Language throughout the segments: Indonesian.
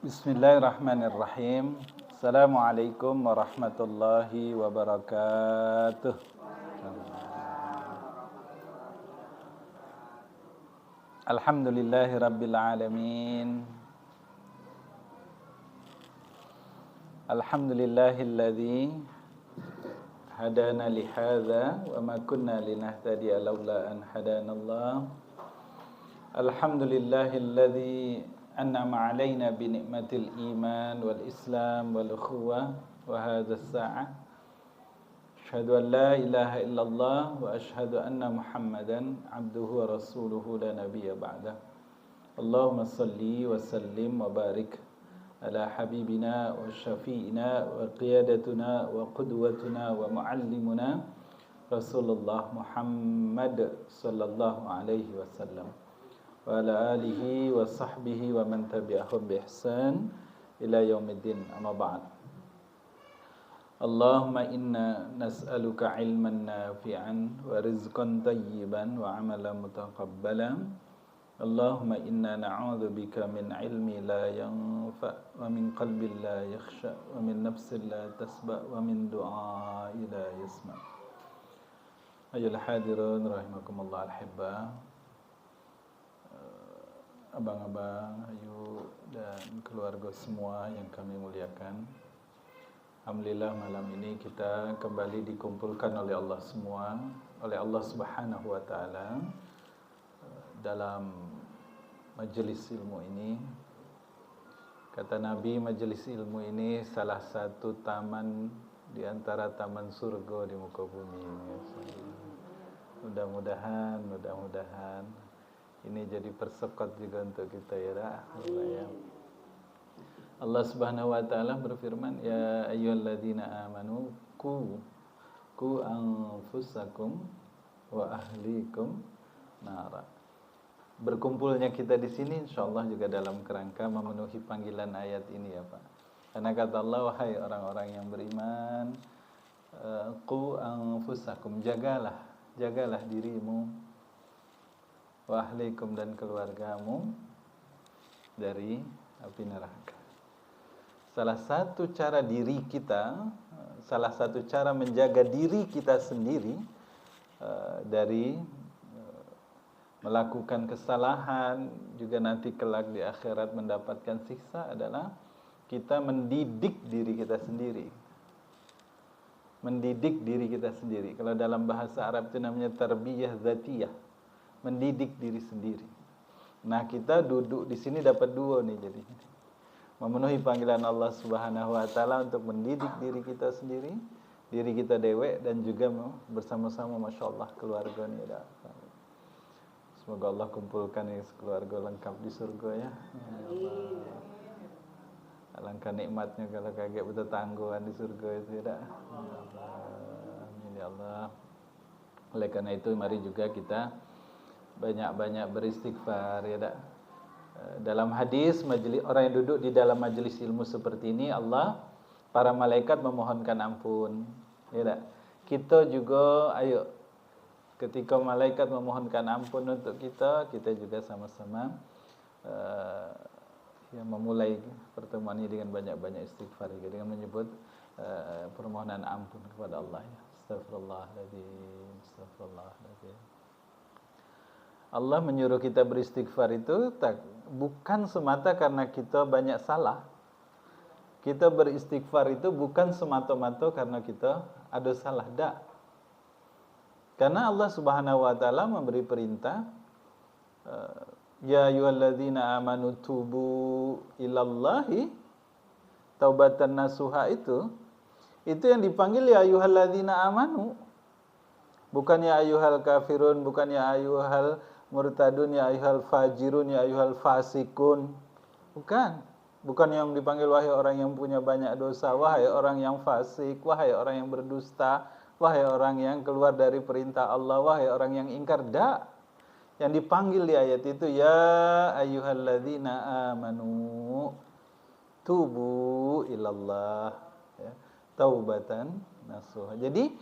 Bismillahirrahmanirrahim. Assalamualaikum warahmatullahi wabarakatuh. Alhamdulillahi rabbil alamin. Alhamdulillahilladzi hadana li hadza wa ma kunna linahtadiya laula an hadanallah. Alhamdulillahilladzi an'ama 'alaina bi ni'matil iman wal islam wal ukhuwah wa hadzal sa'ah. Asyhadu an la ilaha illallah wa asyhadu anna Muhammadan 'abduhu wa rasuluhu la nabiyya ba'dah. Allahumma shalli wa sallim wa barik ala habibina wa syafi'ina wa qiyadatuna wa qudwatuna wa muallimuna Rasulullah Muhammad sallallahu alaihi wasallam wa ala alihi wa sahbihi wa man tabi'ahum bi ihsan ila yaumiddin, amma ba'd. Allahumma inna nas'aluka ilman nafi'an wa rizqan tayyiban wa amalan mutaqabbalan. Allahumma inna na'udzubika min ilmi la yanfa' wa min qalbin la yakhsha wa min nafsin la tasba' wa min du'a'i la yasma'. Ayyuhal hadirun rahimakumullah al-hibbah, abang-abang, ayu dan keluarga semua yang kami muliakan. Alhamdulillah malam ini kita kembali dikumpulkan oleh Allah semua, oleh Allah Subhanahu wa taala dalam majelis ilmu ini. Kata Nabi, majelis ilmu ini salah satu taman di antara taman surga di muka bumi. Mudah-mudahan ini jadi persekot juga untuk kita, ya. Allah Subhanahu wa taala berfirman, ya ayyuhalladzina amanu qu anfusakum wa ahlikum nara. Berkumpulnya kita di sini insyaallah juga dalam kerangka memenuhi panggilan ayat ini, ya Pak. Karena kata Allah, wahai orang-orang yang beriman, qu anfusakum, jagalah dirimu, wa ahlikum, dan keluargamu dari api neraka. Salah satu cara diri kita, salah satu cara menjaga diri kita sendiri dari melakukan kesalahan, juga nanti kelak di akhirat mendapatkan siksa, adalah kita mendidik diri kita sendiri. Mendidik diri kita sendiri. Kalau dalam bahasa Arab itu namanya tarbiyah dzatiyah, mendidik diri sendiri. Nah, kita duduk di sini dapat dua nih, jadi memenuhi panggilan Allah Subhanahu wa taala untuk mendidik diri kita sendiri, diri kita dewek, dan juga bersama-sama masyaallah keluarga nih, ya. Semoga Allah kumpulkan ya keluarga lengkap di surga, ya. Alangkah nikmatnya kalau kaget bertetangguan di surga itu, ya. Amin ya Allah. Oleh karena itu mari juga kita banyak-banyak beristighfar, ya. Dalam hadis, orang yang duduk di dalam majelis ilmu seperti ini, Allah, para malaikat memohonkan ampun, ya. Kita juga, ayo, ketika malaikat memohonkan ampun untuk kita juga sama-sama memulai pertemuan ini dengan banyak-banyak istighfar, dengan menyebut permohonan ampun kepada Allah, ya. Astagfirullahaladzim. Allah menyuruh kita beristighfar itu bukan semata karena kita banyak salah. Kita beristighfar itu bukan semata-mata karena kita ada salah, dak. Karena Allah Subhanahu wa taala memberi perintah, ya ayyuhalladzina amanu tubu ilallahi taubatan nasuha, itu yang dipanggil ya ayyuhalladzina amanu. Bukan ya ayyuhal kafirun, bukan ya ayyuhal murtadun, ya ayyuhal fajirun, ya ayyuhal fasikun. Bukan yang dipanggil wahai orang yang punya banyak dosa, wahai orang yang fasik, wahai orang yang berdusta, wahai orang yang keluar dari perintah Allah, wahai orang yang ingkar. Yang dipanggil di ayat itu ya ayyuhalladzina amanu tubu ilallah, ya, taubatan nasuha. Jadi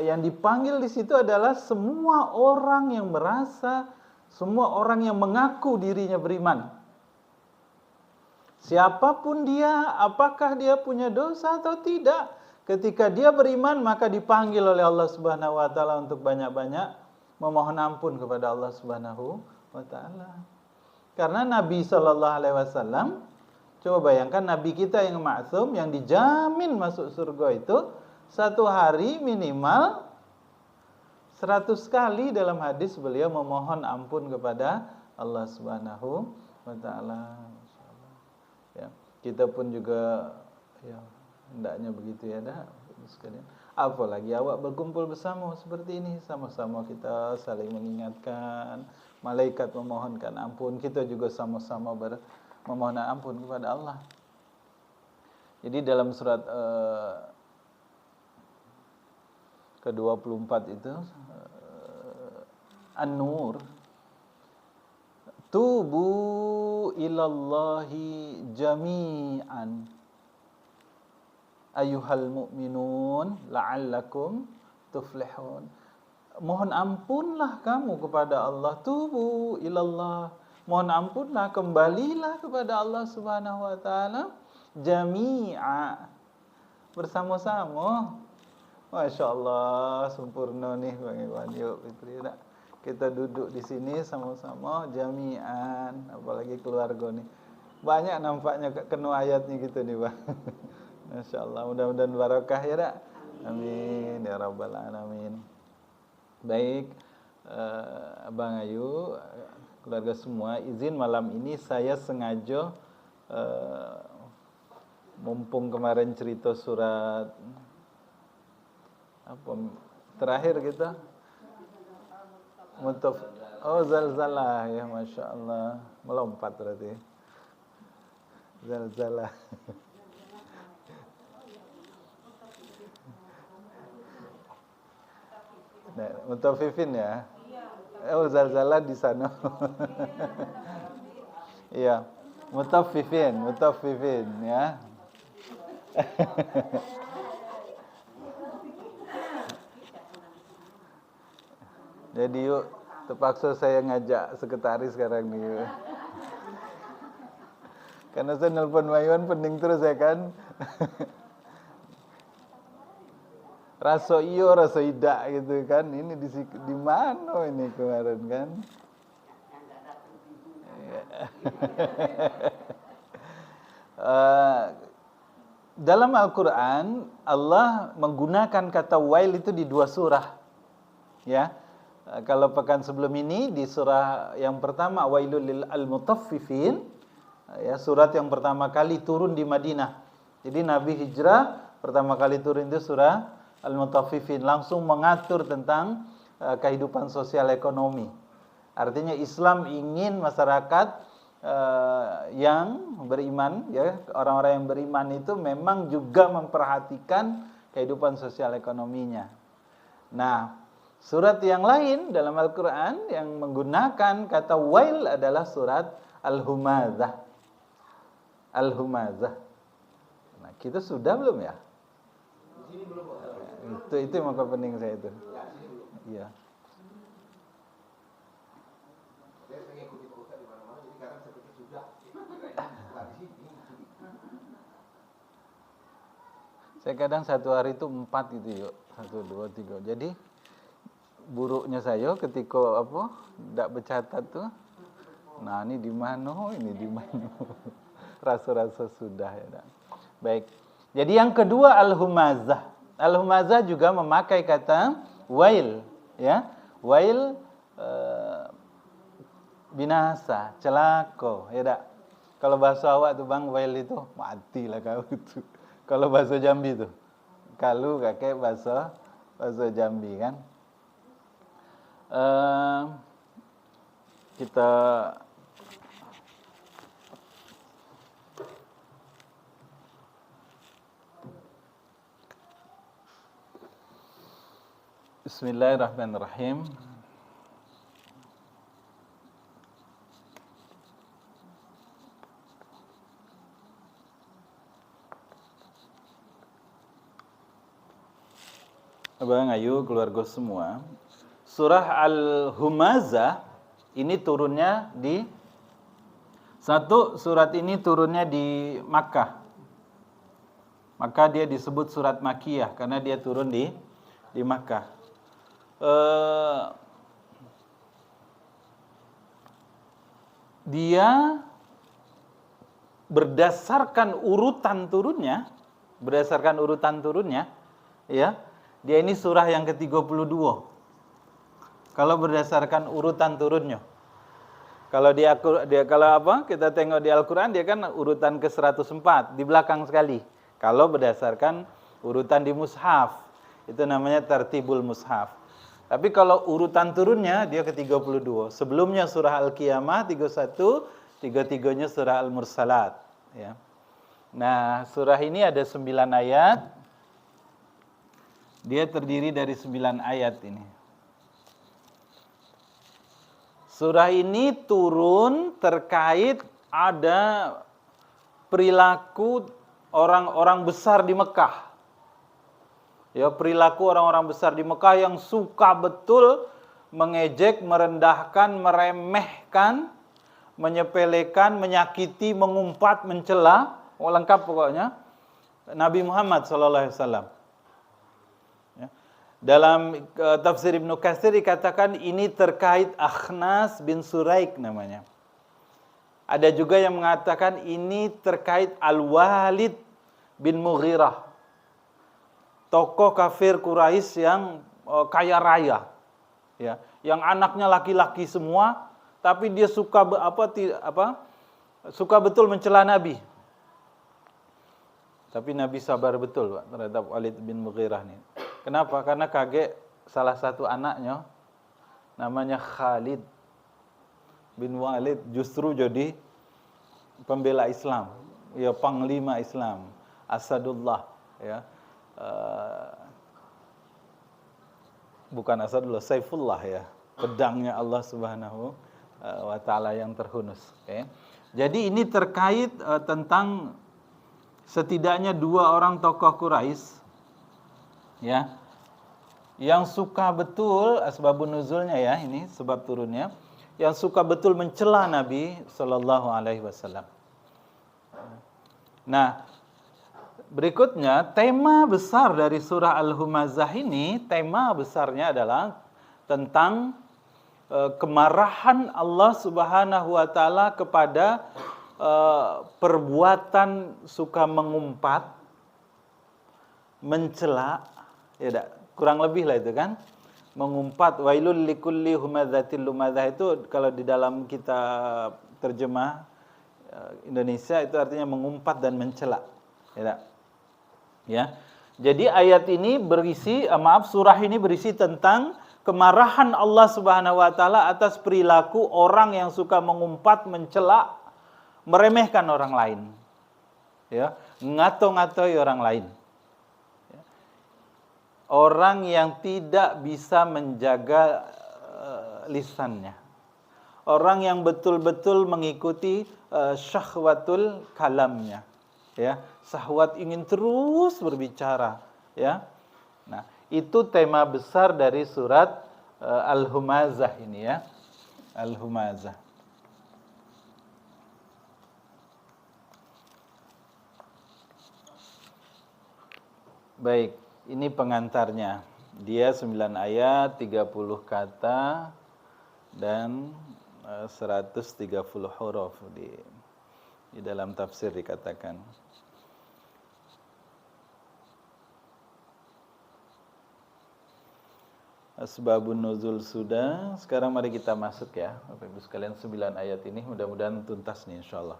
yang dipanggil di situ adalah semua orang yang merasa, semua orang yang mengaku dirinya beriman. Siapapun dia, apakah dia punya dosa atau tidak, ketika dia beriman maka dipanggil oleh Allah Subhanahu wa taala untuk banyak-banyak memohon ampun kepada Allah Subhanahu wa taala. Karena Nabi sallallahu alaihi wasallam, coba bayangkan Nabi kita yang maksum, yang dijamin masuk surga itu, satu hari minimal 100 kali dalam hadis beliau memohon ampun kepada Allah Subhanahu wa taala. Ya, kita pun juga ya hendaknya begitu ya dah sekalian. Apalagi awak berkumpul bersama seperti ini, sama-sama kita saling mengingatkan, malaikat memohonkan ampun, kita juga sama-sama memohon ampun kepada Allah. Jadi dalam surat ke-24 itu An-Nur, tubu ilallahi jami'an ayyuhal mu'minun la'allakum tuflihun. Mohon ampunlah kamu kepada Allah, tubu ilallah, mohon ampunlah, kembalilah kepada Allah Subhanahu wa taala jami'a, bersama-sama. Masya Allah, sempurna nih Bang Iwan. Yuk Fitri, kita duduk di sini sama-sama jami'an, apalagi keluarga nih. Banyak nampaknya kena ayatnya gitu nih Bang. Masya Allah, mudah-mudahan barakah ya dak. Amin ya rabbal alamin. Baik, Abang Ayu, keluarga semua, izin malam ini saya sengaja mumpung kemarin cerita surat apa terakhir kita Zalzalah ya, Masya Allah, melompat berarti Zalzalah. Nah, Mutafifin ya. Zalzalah di sana. Iya, Mutafifin ya. Jadi yuk, terpaksa saya ngajak sekretaris sekarang nih yuk. Karena saya nelpon Maywan pening terus ya kan. Rasa iyo, rasa idak gitu kan. Ini di mana ini kemarin kan? Dalam Al-Quran Allah menggunakan kata wail itu di 2 surah. Ya, kalau pekan sebelum ini di surah yang pertama wailul lil al-mutaffifin, ya, surat yang pertama kali turun di Madinah. Jadi Nabi hijrah pertama kali turun itu surah Al-Mutaffifin, langsung mengatur tentang kehidupan sosial ekonomi. Artinya Islam ingin masyarakat yang beriman, ya, orang-orang yang beriman itu memang juga memperhatikan kehidupan sosial ekonominya. Nah, surat yang lain dalam Al-Quran yang menggunakan kata wail adalah surat Al-Humazah. Al-Humazah. Nah, kita sudah belum ya? Itu yang maka penting saya itu. Iya. Saya kadang satu hari itu 4 gitu yuk. 1, 2, 3. Jadi buruknya saya ketika tidak bercatat tuh. Nah, ini di mana? Ini di mana? Rasa-rasa sudah ya. Baik. Jadi yang kedua Al-Humazah. Al-Humazah juga memakai kata wail, ya. Wail binasa, celaka, ya tak? Kalau bahasa awak tuh Bang, wail itu matilah kau itu. Kalau bahasa Jambi tuh, kalau kakek bahasa Jambi kan. Kita Bismillahirrahmanirrahim. Abang Ayu, keluarga semua, surah Al-Humazah ini turunnya di Satu, surat ini turunnya di Makkah. Maka dia disebut surat Makkiyah karena dia turun di Makkah. Dia berdasarkan urutan turunnya, ya. Dia ini surah yang ke-32. Kalau berdasarkan urutan turunnya. Kalau kita tengok di Al-Qur'an dia kan urutan ke-104 di belakang sekali. Kalau berdasarkan urutan di mushaf, itu namanya tartibul mushaf. Tapi kalau urutan turunnya dia ke-32. Sebelumnya surah Al-Qiyamah 31, 33-nya surah Al-Mursalat, ya. Nah, surah ini ada 9 ayat. Dia terdiri dari 9 ayat ini. Surah ini turun terkait ada perilaku orang-orang besar di Mekah. Ya, perilaku orang-orang besar di Mekah yang suka betul mengejek, merendahkan, meremehkan, menyepelekan, menyakiti, mengumpat, mencela, lengkap pokoknya Nabi Muhammad SAW. Dalam tafsir Ibnu Katsir dikatakan ini terkait Akhnas bin Suraik namanya. Ada juga yang mengatakan ini terkait Al-Walid bin Mughirah, tokoh kafir Quraisy yang kaya raya, ya, yang anaknya laki-laki semua, tapi dia suka suka betul mencela Nabi. Tapi Nabi sabar betul, Pak, terhadap Walid bin Mughirah ini. Kenapa? Karena kaget salah satu anaknya namanya Khalid bin Walid justru jadi pembela Islam, ya, panglima Islam, Asadullah, ya. Bukan Asadullah, Saifullah, ya, pedangnya Allah Subhanahu wa taala yang terhunus, okay. Jadi ini terkait tentang setidaknya 2 orang tokoh Quraisy, ya, yang suka betul, asbabun nuzulnya, ya, ini sebab turunnya, yang suka betul mencela Nabi sallallahu alaihi wasallam. Nah, berikutnya tema besar dari surah Al-Humazah ini, tema besarnya adalah tentang kemarahan Allah Subhanahu wa taala kepada perbuatan suka mengumpat, mencela, ya, kurang lebih lah itu kan, mengumpat. Wailul likulli humadzatil lumadzah itu kalau di dalam kitab terjemah Indonesia itu artinya mengumpat dan mencela, ya. Ya. Jadi ayat ini surah ini berisi tentang kemarahan Allah Subhanahu wa taala atas perilaku orang yang suka mengumpat, mencela, meremehkan orang lain, ya, ngato-ngatoi orang lain. Orang yang tidak bisa menjaga lisannya. Orang yang betul-betul mengikuti syahwatul kalamnya, ya, syahwat ingin terus berbicara, ya. Nah, itu tema besar dari surat Al-Humazah ini, ya. Al-Humazah. Baik, ini pengantarnya. Dia 9 ayat, 30 kata dan 130 huruf di dalam tafsir dikatakan. Asbabun nuzul sudah. Sekarang mari kita masuk, ya, Bapak Ibu sekalian, 9 ayat ini mudah-mudahan tuntas nih insyaallah.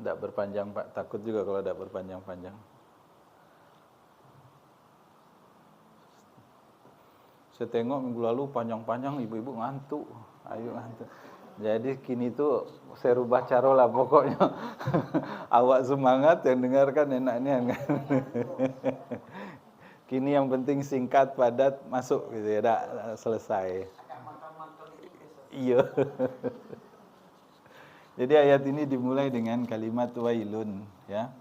Tidak berpanjang, Pak. Takut juga kalau tidak berpanjang-panjang. Saya tengok minggu lalu panjang-panjang, ibu-ibu ngantuk. Ayo ngantuk. Jadi kini tuh saya rubah cara lah pokoknya. Awak semangat, yang dengarkan enaknya. Kini yang penting singkat, padat, masuk gitu ya, dah selesai. Iya. Jadi ayat ini dimulai dengan kalimat wailun, ya.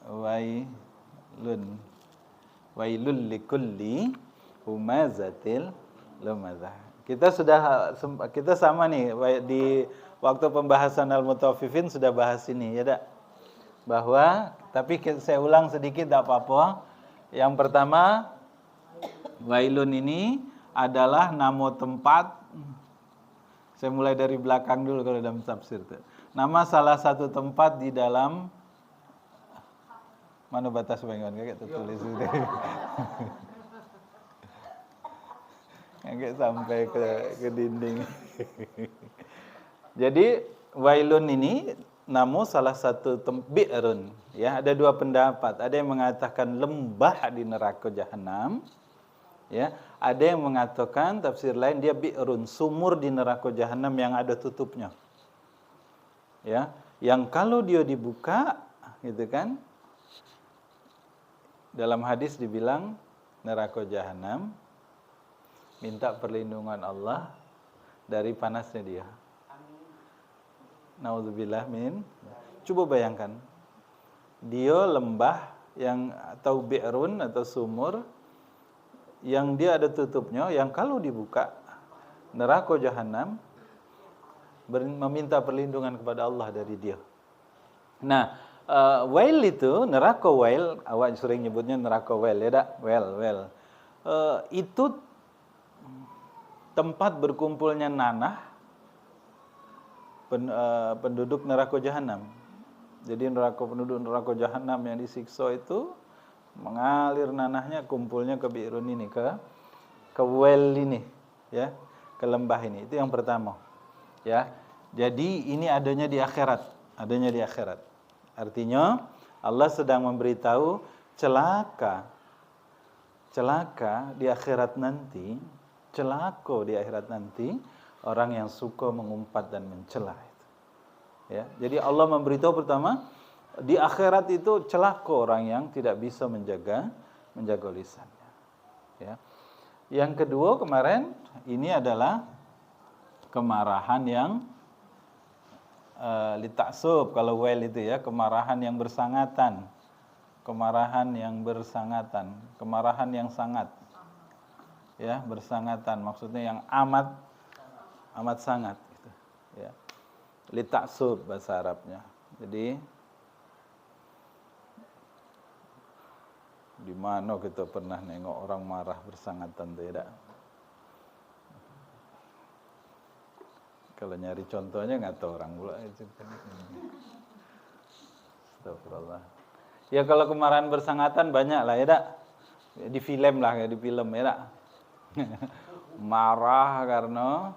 Wailun. Wailul likulli humazatil lumazah. kita sama nih di waktu pembahasan Al-Mutaffifin sudah bahas ini ya, bahwa tapi saya ulang sedikit tidak apa-apa. Yang pertama, wailun ini adalah nama tempat. Saya mulai dari belakang dulu kalau dalam tafsir itu. Nama salah satu tempat di dalam mana batas pengen kayak tertulis itu. Kayak sampai ke dinding. Jadi wailun ini nama salah satu bi'run, ya, ada dua pendapat. Ada yang mengatakan lembah di neraka jahanam, ya. Ada yang mengatakan tafsir lain dia bi'run, sumur di neraka jahanam yang ada tutupnya. Ya, yang kalau dia dibuka gitu kan. Dalam hadis dibilang neraka jahanam minta perlindungan Allah dari panasnya dia. Nauzubillah min. Coba bayangkan, dia lembah yang atau bi'run atau sumur yang dia ada tutupnya, yang kalau dibuka neraka jahanam meminta perlindungan kepada Allah dari dia. Nah, wail itu neraka wail, awak sering nyebutnya neraka wail ya tak? Well. Itu tempat berkumpulnya nanah penduduk neraka jahanam. Jadi penduduk neraka jahanam yang disiksa itu mengalir nanahnya, kumpulnya ke bi'run ini, ke well ini, ya, ke lembah ini. Itu yang pertama, ya. Jadi ini adanya di akhirat, Artinya Allah sedang memberitahu celaka di akhirat nanti, orang yang suka mengumpat dan mencela itu. Ya, jadi Allah memberitahu pertama di akhirat itu celaka orang yang tidak bisa menjaga lisannya. Ya. Yang kedua kemarin ini adalah kemarahan yang litaksub, kalau wail itu ya, kemarahan yang bersangatan, kemarahan yang sangat, ya, bersangatan, maksudnya yang amat sangat, gitu, ya. Litaksub bahasa Arabnya. Jadi di mana kita pernah nengok orang marah bersangatan, tidak? Kalau nyari contohnya nggak tahu orang pula. Astagfirullah. Ya kalau kemarahan bersangatan banyak lah ya, di film lah, ya, marah karena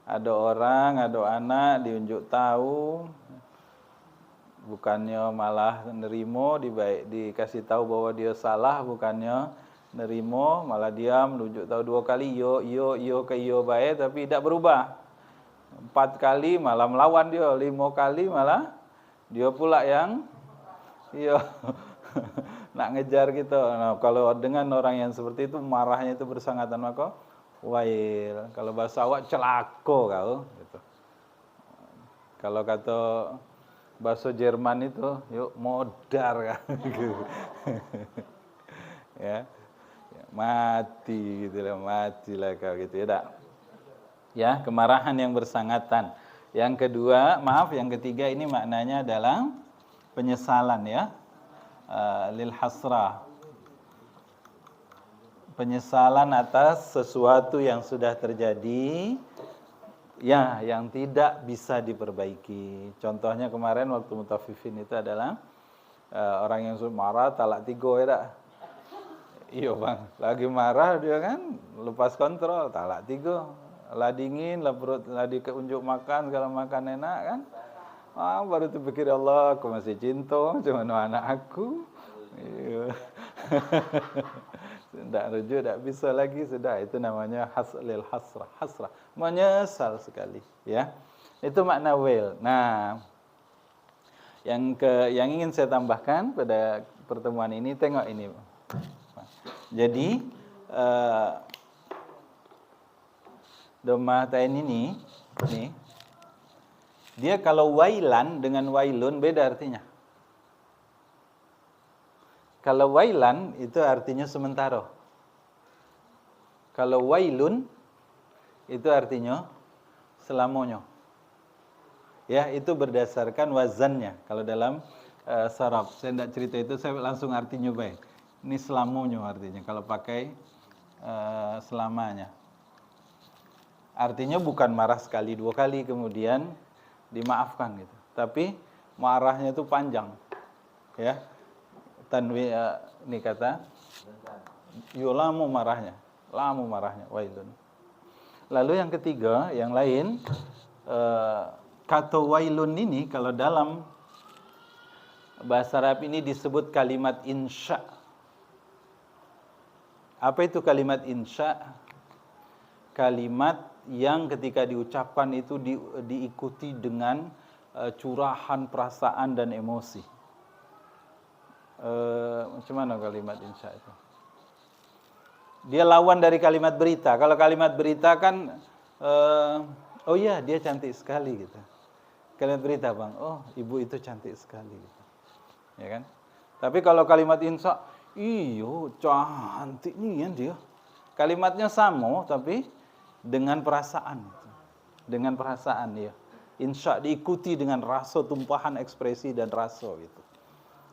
ada orang, ada anak diunjuk tahu, bukannya malah nerimo, dikasih tahu bahwa dia salah, bukannya nerimo, malah diam, menunjuk tahu 2 kali, yo ke yo baik, tapi tidak berubah. 4 kali malah melawan dia, 5 kali malah dia pula yang nak ngejar gitu. Nah, kalau dengan orang yang seperti itu marahnya itu bersangatan, maka wail. Kalau bahasa awak celako kau gitu. Kalau kata bahasa Jerman itu yuk modar kan. Ya. Mati gitu lah, matilah kau gitu ya tak? Ya, kemarahan yang bersangatan. Yang ketiga ini maknanya adalah penyesalan, ya. Lil hasrah. Penyesalan atas sesuatu yang sudah terjadi, ya, yang tidak bisa diperbaiki. Contohnya kemarin waktu Mutaffifin itu adalah orang yang marah talak 3 ya tak? Iya bang, lagi marah dia kan lepas kontrol, talak 3. Lah dingin, lah perut, lah diunjuk makan, segala makan enak kan. Baru tu pikir Allah, aku masih cinta, cuma anak aku. Iya. Tidak rujuk, tidak bisa lagi, sudah. Itu namanya hasrah. Menyesal sekali, ya. Itu makna wail. Nah, yang ingin saya tambahkan pada pertemuan ini, tengok ini. Jadi Domah tain ini, dia kalau wailan dengan wailun beda artinya. Kalau wailan itu artinya sementara. Kalau wailun itu artinya selamanya. Ya, itu berdasarkan wazannya. Kalau dalam saraf, saya tidak cerita itu, saya langsung artinya baik. Ini selamanya artinya, kalau pakai selamanya. Artinya bukan marah sekali, dua kali, kemudian dimaafkan gitu. Tapi marahnya itu panjang. Ya, tanwi ini kata, yulamu marahnya, lamu marahnya, wailun. Lalu yang ketiga, yang lain, kata wailun ini kalau dalam bahasa Arab ini disebut kalimat insya. Apa itu kalimat insya? Kalimat yang ketika diucapkan itu diikuti dengan curahan perasaan dan emosi. Macam mana kalimat insya itu? Dia lawan dari kalimat berita. Kalau kalimat berita kan, oh iya dia cantik sekali gitu. Kalimat berita bang, oh ibu itu cantik sekali gitu. Ya kan? Tapi kalau kalimat insya, iyo cantik nih ya dia. Kalimatnya sama tapi dengan perasaan. Dengan perasaan ya. Insya diikuti dengan rasa, tumpahan ekspresi dan rasa gitu.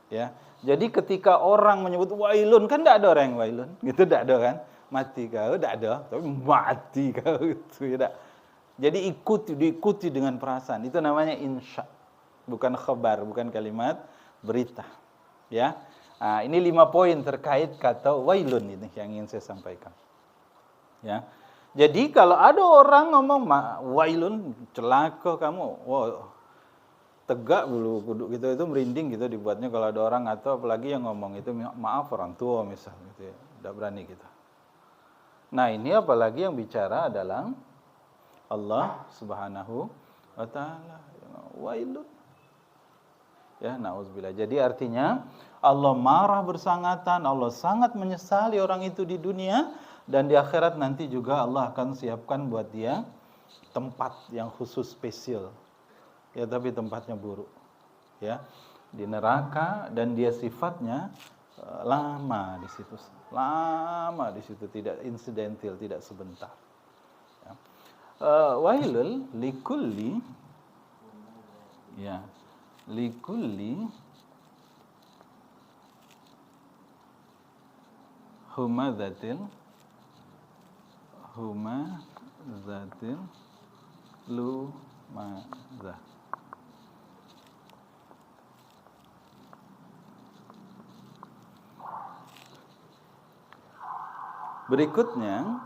Ya. Jadi ketika orang menyebut wailun, kan tidak ada orang yang wailun, gitu tidak ada kan? Mati kau, tidak ada, tapi mati kau gitu ya. Jadi diikuti dengan perasaan. Itu namanya insya. Bukan khabar, bukan kalimat berita. Ya. Nah, ini 5 poin terkait kata wailun ini yang ingin saya sampaikan. Ya. Jadi kalau ada orang ngomong wailun, celaka kamu. Wow. Tegak dulu kuduk gitu itu merinding gitu dibuatnya kalau ada orang, atau apalagi yang ngomong itu maaf orang tua misalnya gitu ya. Tidak berani kita. Nah, ini apalagi yang bicara adalah Allah Subhanahu wa taala. Wailun. Ya, nauzubillah. Jadi artinya Allah marah bersangatan, Allah sangat menyesali orang itu di dunia, dan di akhirat nanti juga Allah akan siapkan buat dia tempat yang khusus spesial. Ya, tapi tempatnya buruk. Ya, di neraka, dan dia sifatnya lama di situ. Lama di situ, tidak insidental, tidak sebentar. Ya. Wailul likulli, ya, likulli humadzatil lumazah. Berikutnya,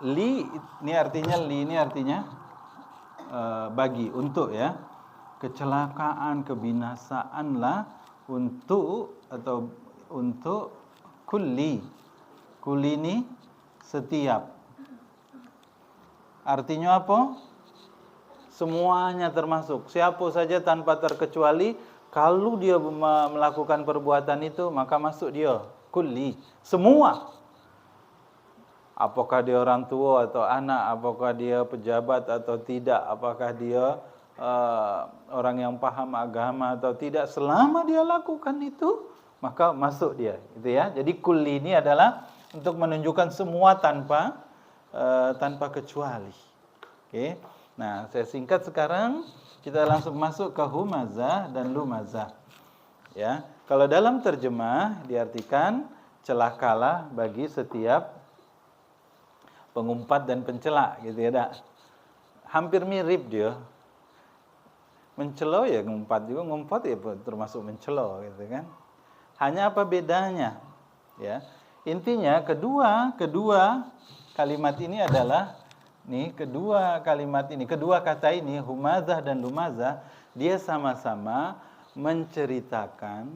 li ini artinya bagi, untuk ya. Kecelakaan, kebinasaanlah untuk, atau untuk kulli. Kulli ini setiap. Artinya apa? Semuanya termasuk. Siapa saja tanpa terkecuali, kalau dia melakukan perbuatan itu, maka masuk dia. Kulli. Semua. Apakah dia orang tua atau anak, apakah dia pejabat atau tidak, apakah dia orang yang paham agama atau tidak, selama dia lakukan itu, maka masuk dia. Gitu ya. Jadi kulli ini adalah untuk menunjukkan semua tanpa kecuali. Oke. Nah, saya singkat sekarang, kita langsung masuk ke humazah dan lumazah. Ya. Kalau dalam terjemah diartikan celakalah bagi setiap pengumpat dan pencela, gitu ya. Hampir mirip dia. Mencela ya ngumpat juga, ngumpat ya termasuk mencela, gitu kan. Hanya apa bedanya? Ya. Intinya kedua kalimat ini adalah kedua kata ini, humazah dan lumazah, dia sama-sama menceritakan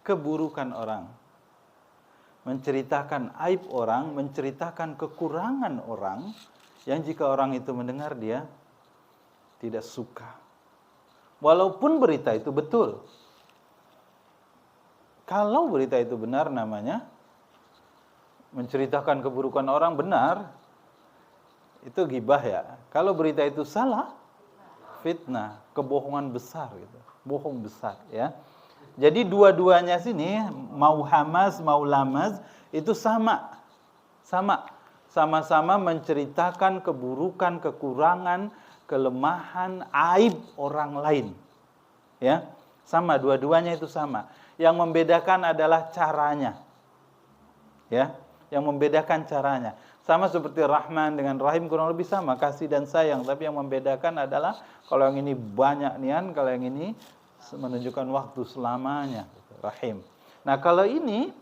keburukan orang, menceritakan aib orang, menceritakan kekurangan orang, yang jika orang itu mendengar dia tidak suka. Walaupun berita itu betul. Kalau berita itu benar, namanya menceritakan keburukan orang, benar, itu ghibah ya. Kalau berita itu salah, fitnah, kebohongan besar gitu. Bohong besar ya. Jadi dua-duanya sini, mau hamaz, mau lamaz, itu sama. sama-sama menceritakan keburukan, kekurangan, kelemahan, aib orang lain. Ya, sama, dua-duanya itu sama. Yang membedakan adalah caranya. Ya, yang membedakan caranya. Sama seperti Rahman dengan Rahim kurang lebih sama, kasih dan sayang. Tapi yang membedakan adalah kalau yang ini banyak nian, kalau yang ini menunjukkan waktu selamanya. Rahim. Nah kalau ini,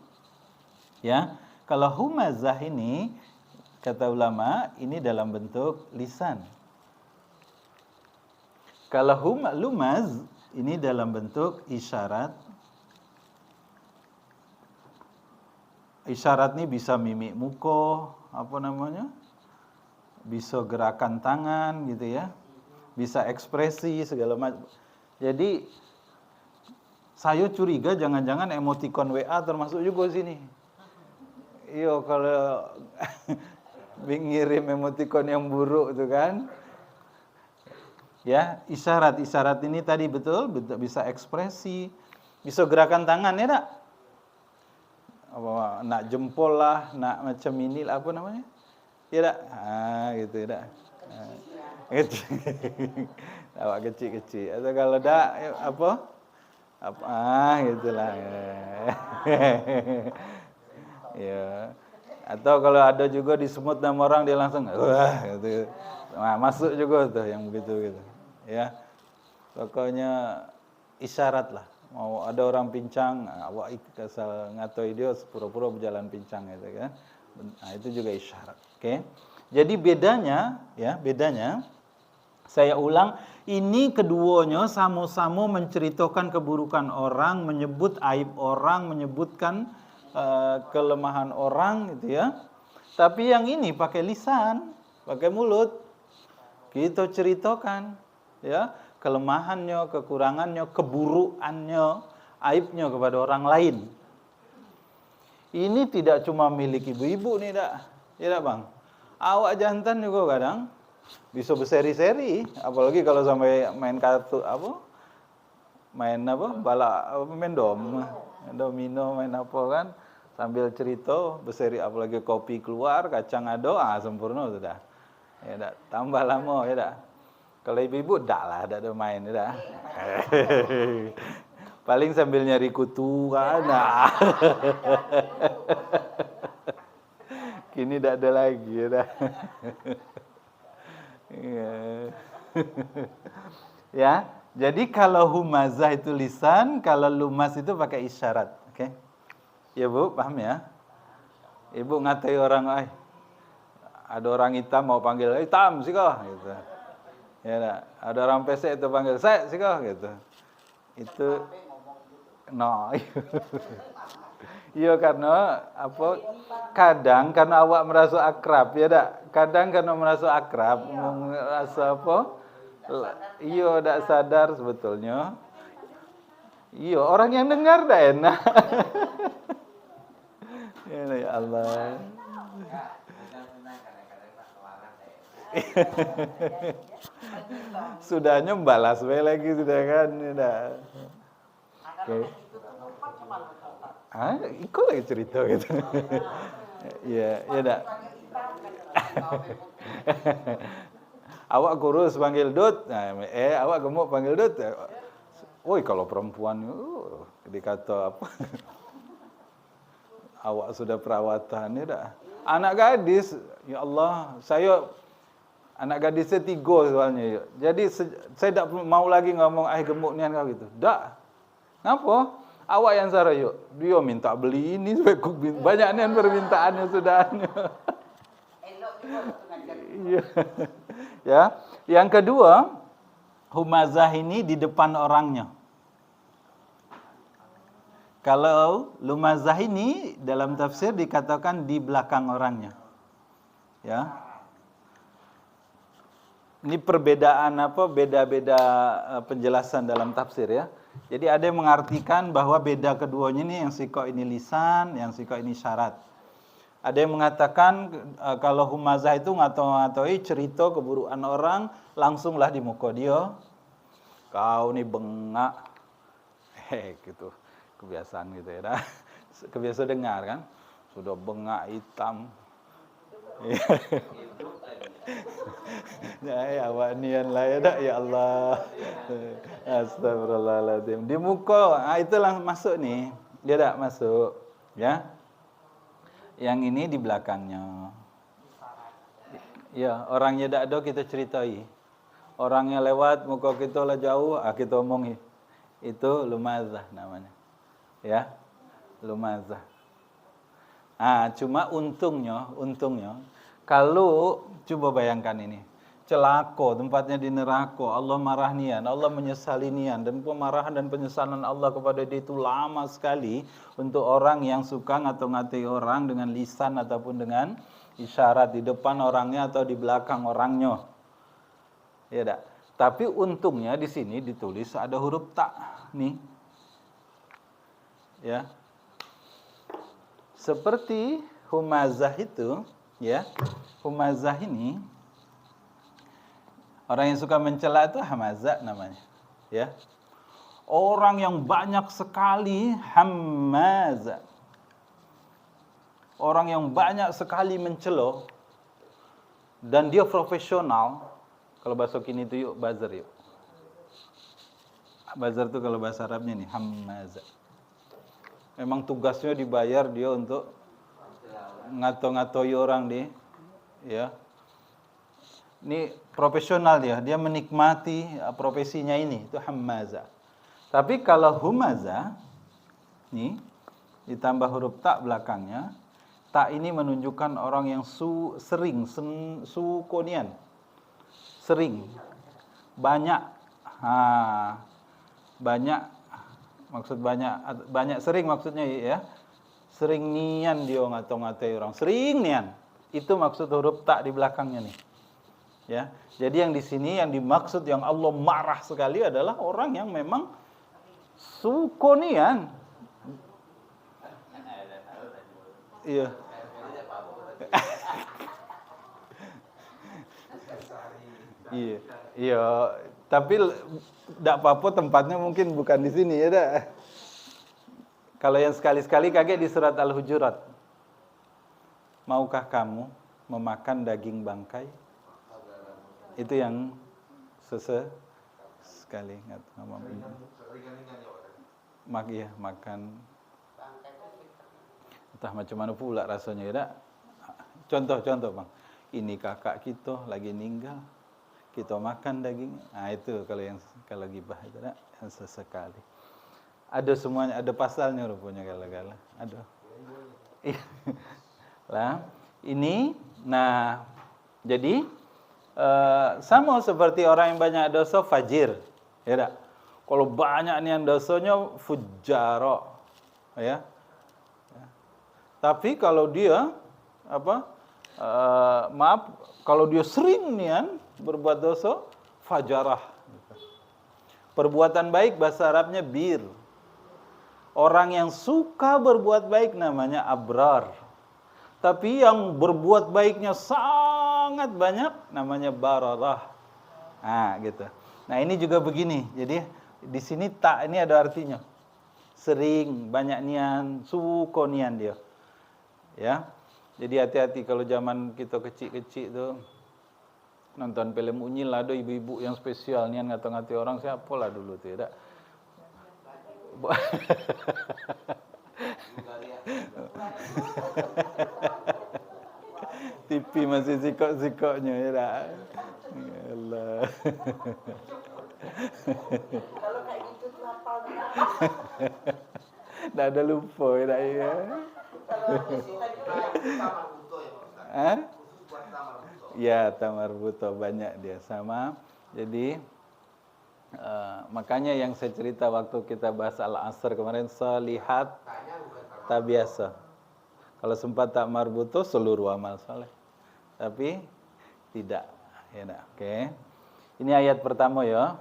ya, kalau humazah ini, kata ulama, ini dalam bentuk lisan. Kalau lumaz, ini dalam bentuk isyarat. Isyarat ini bisa mimik muka, apa namanya? Bisa gerakan tangan gitu ya. Bisa ekspresi segala macam. Jadi saya curiga jangan-jangan emotikon WA termasuk juga sini. Iya, kalau ngirim emotikon yang buruk itu kan. Ya, isyarat ini tadi betul bisa ekspresi, bisa gerakan tangan ya tak? Apa, nak jempol lah, nak macam ini lah, apa namanya? Ya tak? Gitu ya tak? Kecil. Awak kecil-kecil. Atau kalau tak apa? Gitulah. Ya. Atau kalau ada juga disemut nama orang dia langsung wah gitu. Nah, masuk juga tuh yang begitu gitu. Ya. Pokoknya isyarat lah. Mau ada orang pincang, awak asal ngatoi dia pura-pura berjalan pincang gitu kan. Nah, itu juga isyarat. Oke. Jadi bedanya saya ulang, ini keduanya sama-sama menceritakan keburukan orang, menyebut aib orang, menyebutkan kelemahan orang gitu ya. Tapi yang ini pakai lisan, pakai mulut. Kita ceritakan ya, kelemahannya, kekurangannya, keburukannya, aibnya kepada orang lain. Ini tidak cuma milik ibu-ibu nih, dak. Ya dak, Bang? Awak jantan juga kadang bisa berseri-seri, apalagi kalau sampai main kartu main domino, main apa kan, sambil cerita berseri, apalagi kopi keluar, kacang ada, sempurna sudah. Ya dak, tambah lama ya dak. Kalau ibu-ibu dak ada main ya dak. Paling sambil nyari kutu kan. Kini dak ada lagi ya dak. Ya, jadi kalau humazah itu lisan, kalau lumas itu pakai isyarat. Oke. Ya Bu, paham ya? Ibu ngatai orang, ada orang hitam mau panggil hitam sih kok gitu. Ya, ada orang pesek itu panggil saya sih kok gitu. Itu no. Iya, karena apa? Kadang karena awak merasa akrab ya dak. Kadang karena merasa akrab, merasa apa? Iya, dak sadar sebetulnya. Iya, orang yang dengar dak enak. Ya Allah. Sudahnya balas lagi sudah kan, sudah. Oke. Ikut lagi cerita gitu. Iya, ya dak. Awak kurus panggil Dut. Nah, awak gemuk panggil Dut. Woi, kalau perempuan dikata apa? Awak sudah perawatan ya dak. Anak gadis, ya Allah, saya anak gadisnya 3 soalnya ya. Jadi saya tak mau lagi ngomong gemuk nian kau gitu. Dak. Kenapa? Awak yang sarah yuk. Dia minta beli ini supaya banyak nian permintaannya sudah. Iya. Ya. Yang kedua, humazah ini di depan orangnya. Kalau lumazah ini dalam tafsir dikatakan di belakang orangnya. Ya. Ini perbedaan beda-beda penjelasan dalam tafsir ya. Jadi ada yang mengartikan bahwa beda keduanya ini, yang siko ini lisan, yang siko ini syarat. Ada yang mengatakan kalau humazah itu ngato-ngatoi cerita keburukan orang langsunglah di muka dia. Kau nih bengak. Gitu. Kebiasaan gitu ya. Kebiasa dengar kan. Sudah bengak hitam. Ya, awak nian lah ya Allah. Astagfirullahaladzim. Di muka, itulah masuk nih. Dia tak masuk, ya. Yang ini di belakangnya. Ya, orangnya tak ada kita ceritai. Orangnya lewat, muka kita lah jauh, kita omong itu lumazah namanya. Ya, lumazah. Cuma untungnya, kalau coba bayangkan ini, celaka tempatnya di neraka, Allah marah nian, Allah menyesali nian, dan pemarahan dan penyesalan Allah kepada dia itu lama sekali untuk orang yang suka ngato-ngatai orang dengan lisan ataupun dengan isyarat di depan orangnya atau di belakang orangnya. Ya tak? Tapi untungnya di sini ditulis ada huruf ta nih. Ya. Seperti humazah itu, ya. Humazah ini orang yang suka mencela itu hamazah namanya, ya. Orang yang banyak sekali hamazah. Orang yang banyak sekali mencela dan dia profesional. Kalau bahasa kini itu yuk bazar yuk. Bazar itu kalau bahasa Arabnya nih hamazah. Memang tugasnya dibayar dia untuk ngato-ngatoi orang nih, ya. Ini profesional dia menikmati profesinya ini, itu hamazah. Tapi kalau humazah, nih ditambah huruf ta belakangnya, ta ini menunjukkan orang yang sering, sukonian, sering, banyak, banyak, maksud banyak sering maksudnya ya, sering nian dia ngato-ngatai orang, sering nian, itu maksud huruf ta di belakangnya nih. Ya, jadi yang di sini yang dimaksud yang Allah marah sekali adalah orang yang memang sukonian. Iya. Iya. Tapi tidak apa-apa tempatnya mungkin bukan di sini ya dah. Kalau yang sekali-sekali kaget di surat Al-Hujurat. Maukah kamu memakan daging bangkai? Itu yang sekali makan entah macam mana pula rasanya ya. Contoh Bang, ini kakak kita lagi meninggal, kita makan daging. Itu kalau gibah itu yang sesekali. Ada semuanya, ada pasalnya rupanya kala-kala. Ada. Lah, ini jadi sama seperti orang yang banyak dosa fajir, ya tak? Kalau banyak nian dosanya fujjara, ya. Tapi kalau dia kalau dia sering nian berbuat dosa, fajarah. Perbuatan baik bahasa Arabnya bir. Orang yang suka berbuat baik namanya abrar. Tapi yang berbuat baiknya sangat banyak namanya bararah. Gitu. Nah, ini juga begini. Jadi di sini tak ini ada artinya. Sering, banyak nian, suko nian dia. Ya. Jadi hati-hati kalau zaman kita kecil-kecil tuh nonton film Unyil ada ibu-ibu yang spesial nian ngata-ngati orang, siapalah dulu tuh ya. TV masih sikok-sikoknya ya dah. Allah. Kalau kayak gitu tuh hafal dia. Dah ada lupa ya dah ya. Ya, tamar buto banyak dia sama. Jadi makanya yang saya cerita waktu kita bahas Al-Asr kemarin, salihat tak biasa. Kalau sempat tak marbuto seluruh amal saleh. Tapi tidak, ya nak. Oke. Ini ayat pertama ya.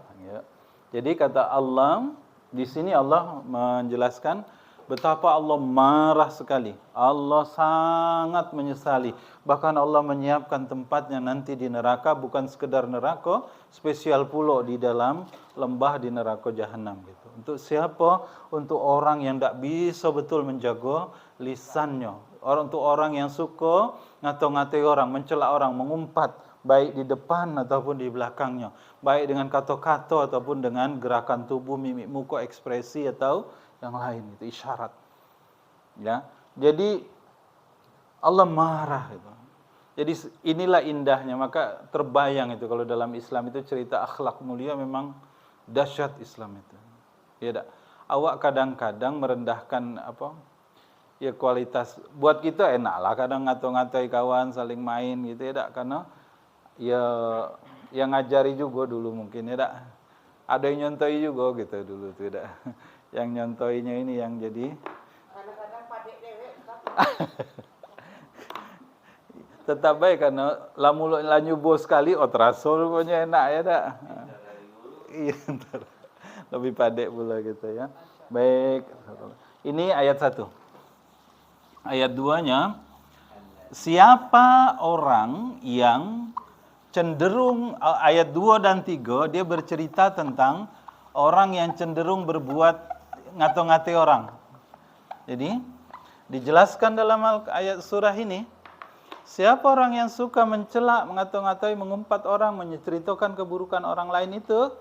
Jadi kata Allah, di sini Allah menjelaskan betapa Allah marah sekali. Allah sangat menyesali. Bahkan Allah menyiapkan tempatnya nanti di neraka, bukan sekedar neraka, spesial pula di dalam lembah di neraka jahanam gitu. Untuk siapa? Untuk orang yang tidak bisa betul menjaga lisannya. Untuk orang yang suka ngato-ngatai orang, mencela orang, mengumpat baik di depan ataupun di belakangnya, baik dengan kata-kata ataupun dengan gerakan tubuh, mimik muka, ekspresi atau yang lain, itu isyarat. Ya. Jadi Allah marah itu. Jadi inilah indahnya, maka terbayang itu kalau dalam Islam itu cerita akhlak mulia memang dahsyat Islam itu. Ya tak? Awak kadang-kadang merendahkan ya kualitas, buat kita enak lah kadang ngato-ngatai kawan, saling main gitu ya tak? Karena ya yang ngajari juga dulu mungkin ya tak? Ada yang nyontoi juga gitu dulu tuh ya tak? Yang nyontoinya ini yang jadi Kadang-kadang padek dewek tapi tetap baik karena lamun lanyu bos sekali terasa rupanya enak ya tak? Iya, ntar lebih padek pula gitu ya. Baik. Ini ayat 1. Ayat 2-nya, siapa orang yang cenderung, ayat 2 dan 3 dia bercerita tentang orang yang cenderung berbuat ngato-ngatai orang. Jadi dijelaskan dalam ayat surah ini, siapa orang yang suka mencela, mengatai-ngatai, mengumpat orang, menceritakan keburukan orang lain itu,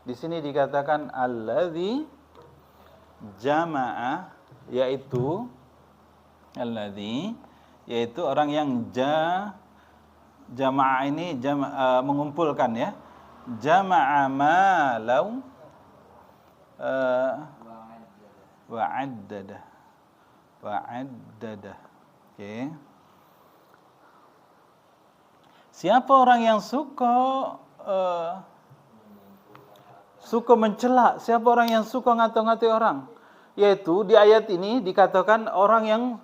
di sini dikatakan alladzi jama'a, yaitu orang yang jama'a ini mengumpulkan ya. Jama'a malau wa'addada. Okey. Siapa orang yang suka mencela, siapa orang yang suka ngata-ngatai orang, yaitu di ayat ini dikatakan orang yang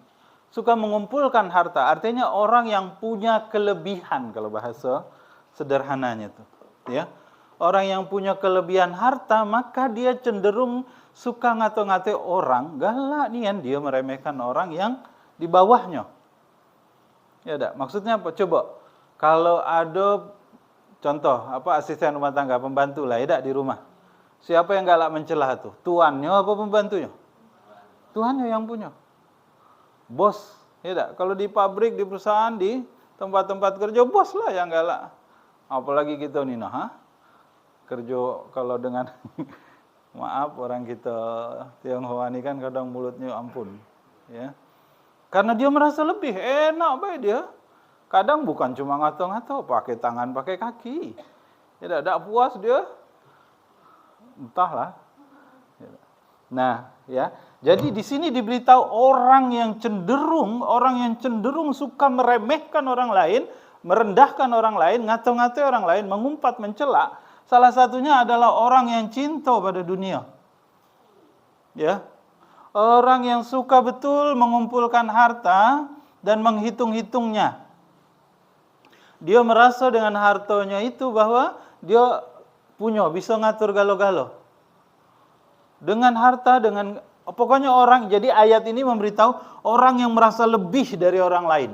suka mengumpulkan harta, artinya orang yang punya kelebihan kalau bahasa sederhananya tuh, ya. Orang yang punya kelebihan harta, maka dia cenderung suka ngata-ngatai orang, galak nian dia meremehkan orang yang di bawahnya. Ya tak? Maksudnya apa? Coba kalau ada contoh asisten rumah tangga, pembantu lah ya tak, di rumah. Siapa yang galak mencela tuh? Tuannya apa pembantunya? Tuannya yang punya. Bos, ya tak? Kalau di pabrik, di perusahaan, di tempat-tempat kerja, bos lah yang galak. Apalagi kita nih, kerja kalau dengan maaf orang kita Tionghoa ini kan kadang mulutnya ampun, ya. Karena dia merasa lebih enak baik dia. Kadang bukan cuma ngato-ngato, pakai tangan, pakai kaki. Ya tak puas dia. Entahlah. Nah, ya. Jadi di sini diberitahu orang yang cenderung suka meremehkan orang lain, merendahkan orang lain, ngato-ngato orang lain, mengumpat, mencela. Salah satunya adalah orang yang cinta pada dunia. Ya. Orang yang suka betul mengumpulkan harta dan menghitung-hitungnya. Dia merasa dengan hartanya itu bahwa dia punya, bisa ngatur galo-galo. Dengan harta, pokoknya orang, jadi ayat ini memberitahu orang yang merasa lebih dari orang lain.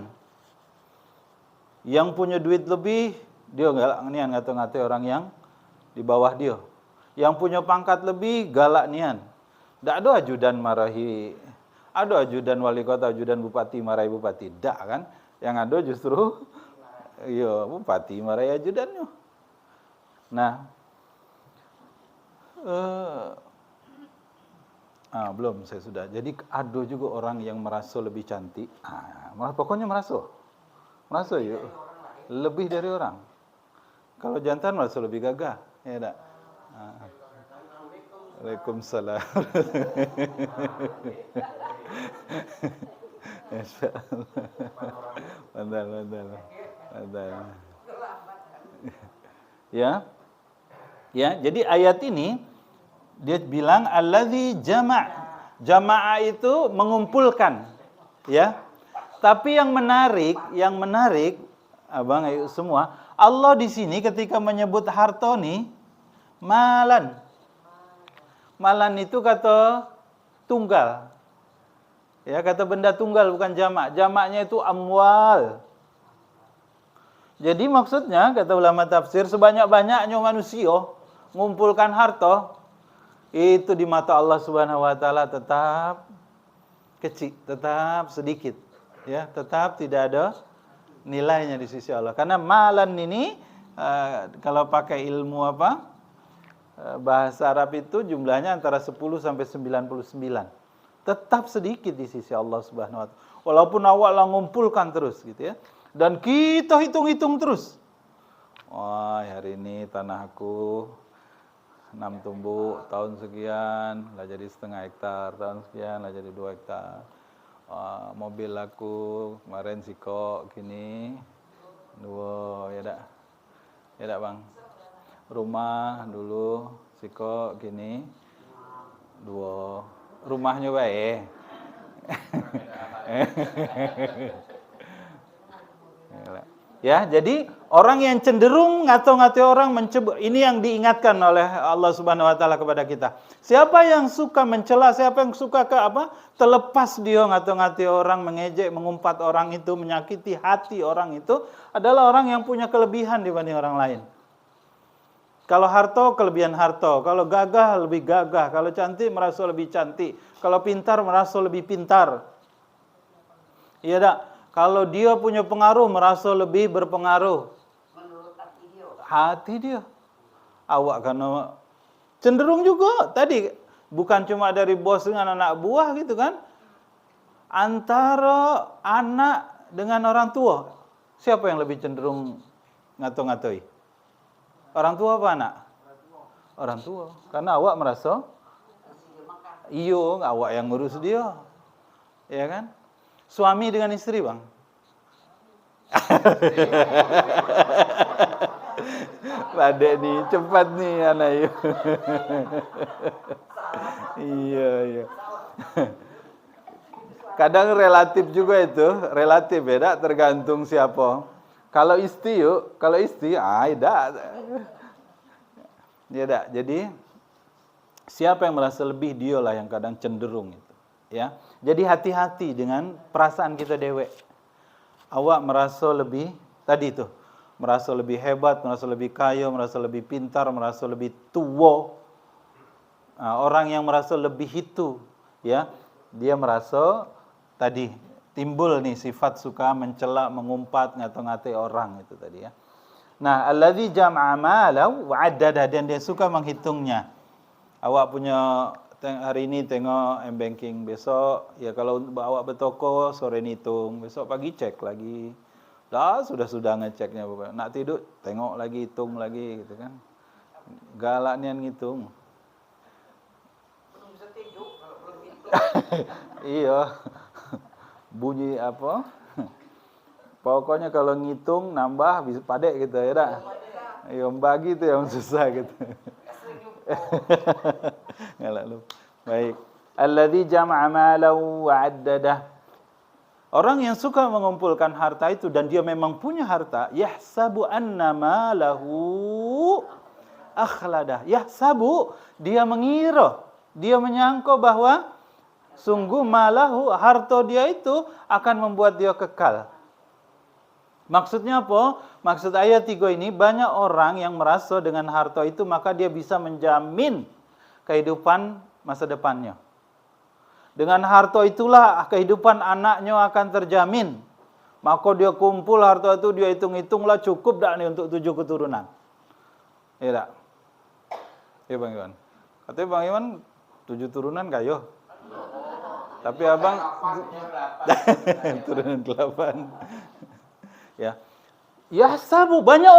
Yang punya duit lebih, dia galak nian ngata-ngatai orang yang di bawah dia. Yang punya pangkat lebih, galak nian. Tak ada ajudan marahi, ada ajudan wali kota, ajudan bupati marahi bupati. Tak kan? Yang ada justru bupati marahi ajudannya. Nah, belum saya sudah. Jadi ada juga orang yang merasa lebih cantik. Pokoknya merasa yuk lebih dari orang. Kalau jantan merasa lebih gagah, ya tak? Waalaikumsalam. Pandai. Ya. Jadi ayat ini dia bilang allazi jama'a itu mengumpulkan, ya. Tapi yang menarik Abang ayo semua, Allah di sini ketika menyebut harta nih malan. Malan itu kata tunggal. Ya, kata benda tunggal bukan jamak. Jamaknya itu amwal. Jadi maksudnya kata ulama tafsir, sebanyak-banyaknya manusia mengumpulkan harta, itu di mata Allah Subhanahu wa taala tetap kecil, tetap sedikit. Ya, tetap tidak ada nilainya di sisi Allah. Karena malan ini kalau pakai ilmu bahasa Arab itu jumlahnya antara 10 sampai 99. Tetap sedikit di sisi Allah Subhanahu wa taala. Walaupun awak lah ngumpulkan terus gitu ya. Dan kita hitung-hitung terus. Wah, hari ini tanah aku 6 tumbuk, tahun sekian lah jadi setengah hektar, tahun sekian lah jadi 2 hektar. Mobil aku kemarin sikok gini 2 ya dak bang. Rumah dulu sikok gini 2. Rumahnya baik. Ya, jadi orang yang cenderung ngato-ngato orang mencoba, ini yang diingatkan oleh Allah Subhanahu wa taala kepada kita. Siapa yang suka mencela, siapa yang suka terlepas dia ngato-ngato orang, mengejek, mengumpat orang itu, menyakiti hati orang itu adalah orang yang punya kelebihan dibanding orang lain. Kalau harta, kelebihan harta. Kalau gagah, lebih gagah. Kalau cantik, merasa lebih cantik. Kalau pintar, merasa lebih pintar. Iya tak? Kalau dia punya pengaruh, merasa lebih berpengaruh. Menurut hati dia. Hati dia. Awak karena cenderung juga. Tadi, bukan cuma dari bos dengan anak buah gitu kan. Antara anak dengan orang tua. Siapa yang lebih cenderung ngato-ngatoi? Orang tua apa anak? Orang tua. Karena awak merasa, iyo, awak yang ngurus dia. Ya kan? Suami dengan istri bang. Padek nih, cepat nih anak iyo. Iya. Kadang relatif juga itu, relatif beda tergantung siapa. Kalau istri Jadi siapa yang merasa lebih, dialah yang kadang cenderung itu. Ya, jadi hati-hati dengan perasaan kita dewek. Awak merasa lebih tadi itu, merasa lebih hebat, merasa lebih kaya, merasa lebih pintar, merasa lebih tua. Orang yang merasa lebih itu, ya, dia merasa tadi timbul nih sifat suka mencela, mengumpat, ngata-ngatai orang itu tadi ya. Nah, allazi jam'a malahu wa 'addada, dan dia suka menghitungnya. Awak punya hari ini tengok m-banking, besok ya kalau awak bertoko sore ni hitung, besok pagi cek lagi. Sudah ngeceknya, nak tidur tengok lagi, hitung lagi gitu kan. Galak nian ngitung. Belum bisa tidur kalau belum hitung. Iya. Bunyi apa? Pokoknya kalau ngitung nambah bisa padek gitu ya dak. Iya, bagi itu yang susah gitu. Ngalak lu. Baik. Allazi jama'a malahu wa 'addadah. Orang yang suka mengumpulkan harta itu dan dia memang punya harta, yahsabu anna malahu akhladah. Yahsabu, dia mengira, dia menyangka bahwa sungguh malahu, harta dia itu akan membuat dia kekal. Maksudnya apa? Maksud ayat 3 ini, banyak orang yang merasa dengan harta itu maka dia bisa menjamin kehidupan masa depannya. Dengan harta itulah kehidupan anaknya akan terjamin. Maka dia kumpul harta itu, dia hitung-hitunglah cukup dak nih untuk 7 keturunan. Iya tak? Ya Bang Iwan. Katanya Bang Iwan 7 turunan kayo. Tapi abang turunan 8. Ya. Ya sabu, banyak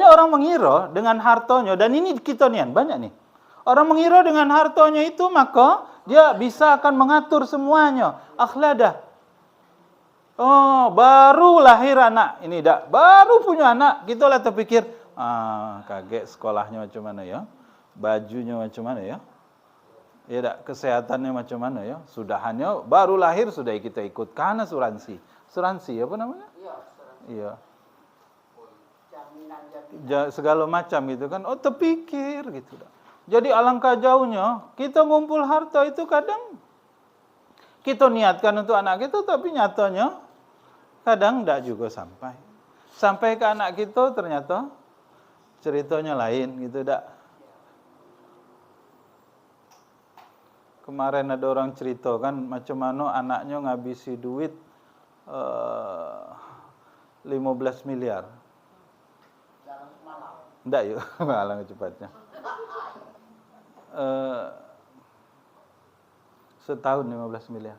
orang mengira dengan hartanya, dan ini kita nian banyak nih. Orang mengira dengan hartanya itu maka dia bisa akan mengatur semuanya. Akhladah. Oh, baru lahir anak. Ini dak, baru punya anak. Kita lah terpikir, kaget sekolahnya macam mana ya? Bajunya macam mana ya? Ya dak, kesehatannya macam mana ya? Sudahannya baru lahir sudah kita ikutkan asuransi. Asuransi apa namanya? Iya. Segala macam gitu kan. Oh, terpikir gitu. Jadi alangkah jauhnya kita ngumpul harta itu, kadang kita niatkan untuk anak kita tapi nyatanya kadang tidak juga sampai. Sampai ke anak kita ternyata ceritanya lain gitu dak. Kemarin ada orang cerita kan macam mana anaknya ngabisi duit 15 miliar. Jalan ke Malang. Enggak yuk, Malang cepatnya. Setahun 15 miliar.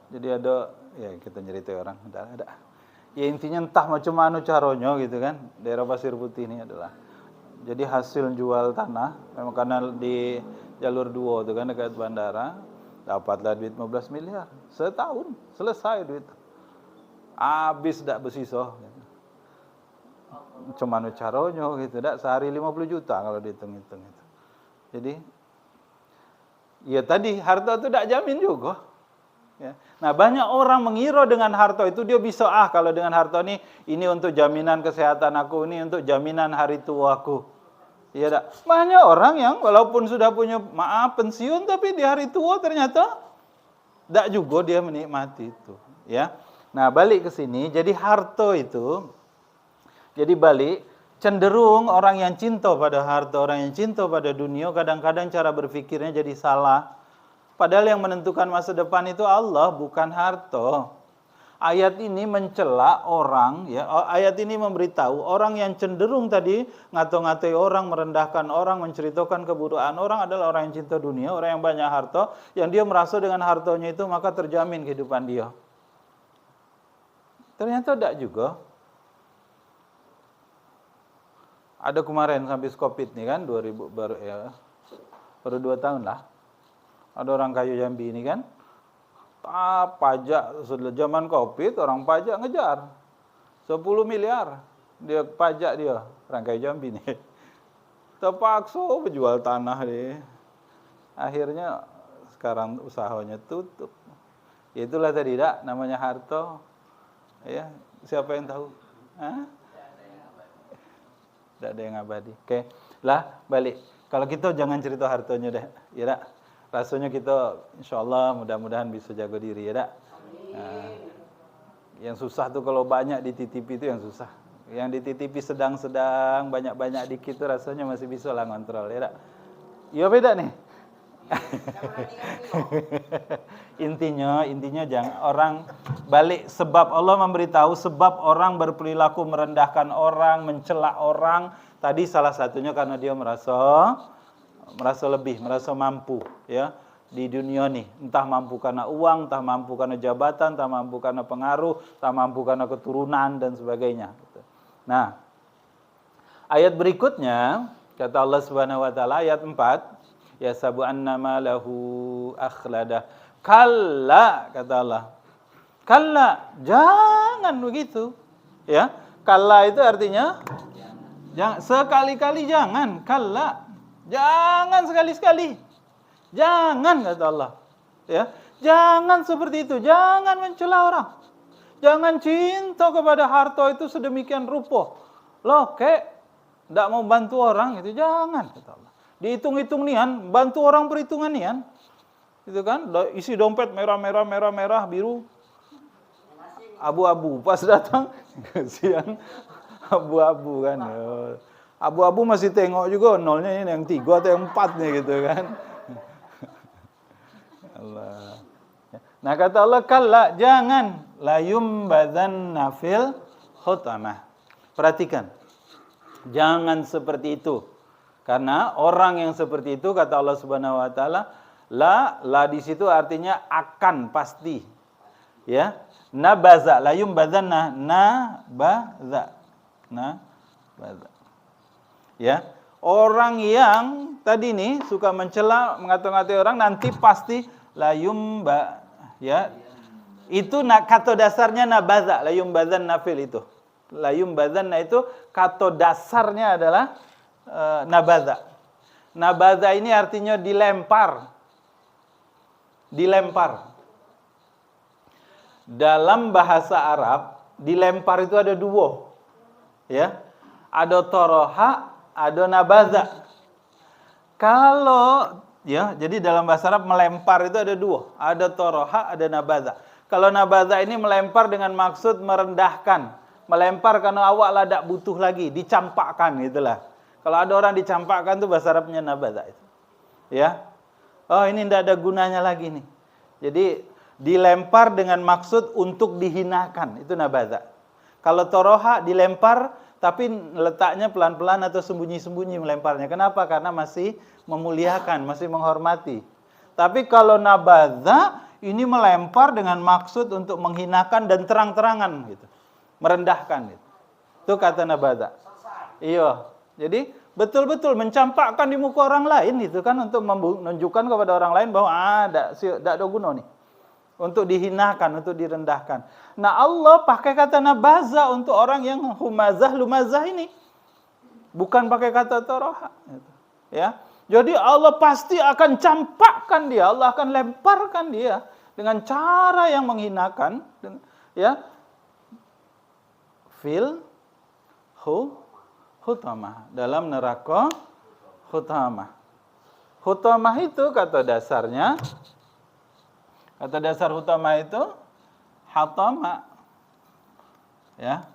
Jadi ada, ya kita nyeritain orang, ada. Ya intinya entah macam mana caranya gitu kan. Daerah Pasir Putih ini adalah. Jadi hasil jual tanah, memang karena di jalur 2 itu kan dekat bandara, dapatlah duit 15 miliar. Setahun, selesai duit. Habis dak bersisa. Cuma mana caranya gitu, dak sehari 50 juta kalau dihitung-hitung itu. Jadi, ya tadi harta itu dak jamin juga. Ya. Nah banyak orang mengira dengan harta itu dia bisa kalau dengan harta ini untuk jaminan kesehatan aku, ini untuk jaminan hari tua aku. Ya dak. Banyak orang yang walaupun sudah punya pensiun tapi di hari tua ternyata dak juga dia menikmati itu. Ya. Nah balik ke sini, jadi harta itu, jadi balik cenderung orang yang cinta pada harta, orang yang cinta pada dunia kadang-kadang cara berpikirnya jadi salah. Padahal yang menentukan masa depan itu Allah, bukan harta. Ayat ini mencela orang, ya. Ayat ini memberitahu orang yang cenderung tadi ngato-ngatai orang, merendahkan orang, menceritakan keburukan orang adalah orang yang cinta dunia, orang yang banyak harta, yang dia merasa dengan hartanya itu maka terjamin kehidupan dia. Ternyata tidak juga. Ada kemarin sampai Covid nih kan, 2000 baru 2 tahun lah. Ada orang kayu Jambi ini kan, pajak sudah zaman Covid, orang pajak ngejar 10 miliar dia pajak dia, orang kayu Jambi nih. Terpaksa berjual tanah deh. Akhirnya sekarang usahanya tutup. Itulah tadi dak namanya harta. Ya, siapa yang tahu? Tidak ada yang abadi. Oke, lah balik. Kalau kita jangan cerita hartanya deh, ya dak. Rasanya kita insyaallah mudah-mudahan bisa jaga diri ya dak. Yang susah tuh kalau banyak dititipi itu yang susah. Yang dititipi sedang-sedang, banyak-banyak dikit tuh rasanya masih bisa lah ngontrol ya dak. Iya beda nih. Intinya jangan orang balik sebab Allah memberitahu sebab orang berperilaku merendahkan orang, mencela orang. Tadi salah satunya karena dia merasa lebih, merasa mampu ya di dunia nih. Entah mampu karena uang, entah mampu karena jabatan, entah mampu karena pengaruh, entah mampu karena keturunan dan sebagainya. Nah, ayat berikutnya kata Allah Subhanahu wa taala ayat 4, ya sabu annama lahu akhladah. Kalla kata Allah. Kalla, jangan begitu. Ya, kalla itu artinya jangan, sekali-kali jangan. Kalla, jangan sekali-sekali. Jangan kata Allah. Ya, jangan seperti itu. Jangan mencela orang. Jangan cinta kepada harta itu sedemikian rupa. Loh, tidak mau bantu orang itu jangan kata Allah. Dihitung-hitung nian, bantu orang perhitungan nian. Itu kan, isi dompet merah, biru. Abu-abu, pas datang kasihan abu-abu kan. Abu-abu masih tengok juga nolnya ini yang 3 atau yang 4 nih gitu kan. Allah. Nah kata Allah kalla jangan la yumbadzanna fil khutamah. Perhatikan. Jangan seperti itu. Karena orang yang seperti itu kata Allah Subhanahu wa taala la di situ artinya akan pasti. Ya. Nabaza la yumbadzanna nabaza. Ya. Orang yang tadi nih suka mencela, mengata-ngatai orang nanti pasti la yumba ya. Itu kata dasarnya nabaza, la yumbadzanna fil itu. La yumbadzanna itu kata dasarnya adalah nabaza. Nabaza ini artinya dilempar. Dilempar. Dalam bahasa Arab, dilempar itu ada 2. Ya. Ada toroha, ada nabaza. Kalau ya, jadi dalam bahasa Arab melempar itu ada 2. Ada toroha, ada nabaza. Kalau nabaza ini melempar dengan maksud merendahkan. Melempar karena awak lah tak butuh lagi, dicampakkan itulah. Kalau ada orang dicampakkan itu bahasa Arabnya nabaza itu. Ya. Oh, ini tidak ada gunanya lagi nih. Jadi dilempar dengan maksud untuk dihinakan, itu nabadha. Kalau toroha dilempar tapi letaknya pelan-pelan atau sembunyi-sembunyi melemparnya. Kenapa? Karena masih memuliakan, masih menghormati. Tapi kalau nabadha ini melempar dengan maksud untuk menghinakan dan terang-terangan gitu. Merendahkan gitu. Itu kata nabadha. Iya. Jadi betul-betul mencampakkan di muka orang lain itu kan untuk menunjukkan kepada orang lain bahwa tak ada guna nih. Untuk dihinakan, untuk direndahkan. Nah Allah pakai kata nabazah untuk orang yang humazah, lumazah ini. Bukan pakai kata toroha. Ya. Jadi Allah pasti akan campakkan dia, Allah akan lemparkan dia dengan cara yang menghinakan. Ya. Fil hutamah. Dalam neraka hutamah. Hutamah itu kata dasarnya, kata dasar hutama itu hatama. Ya.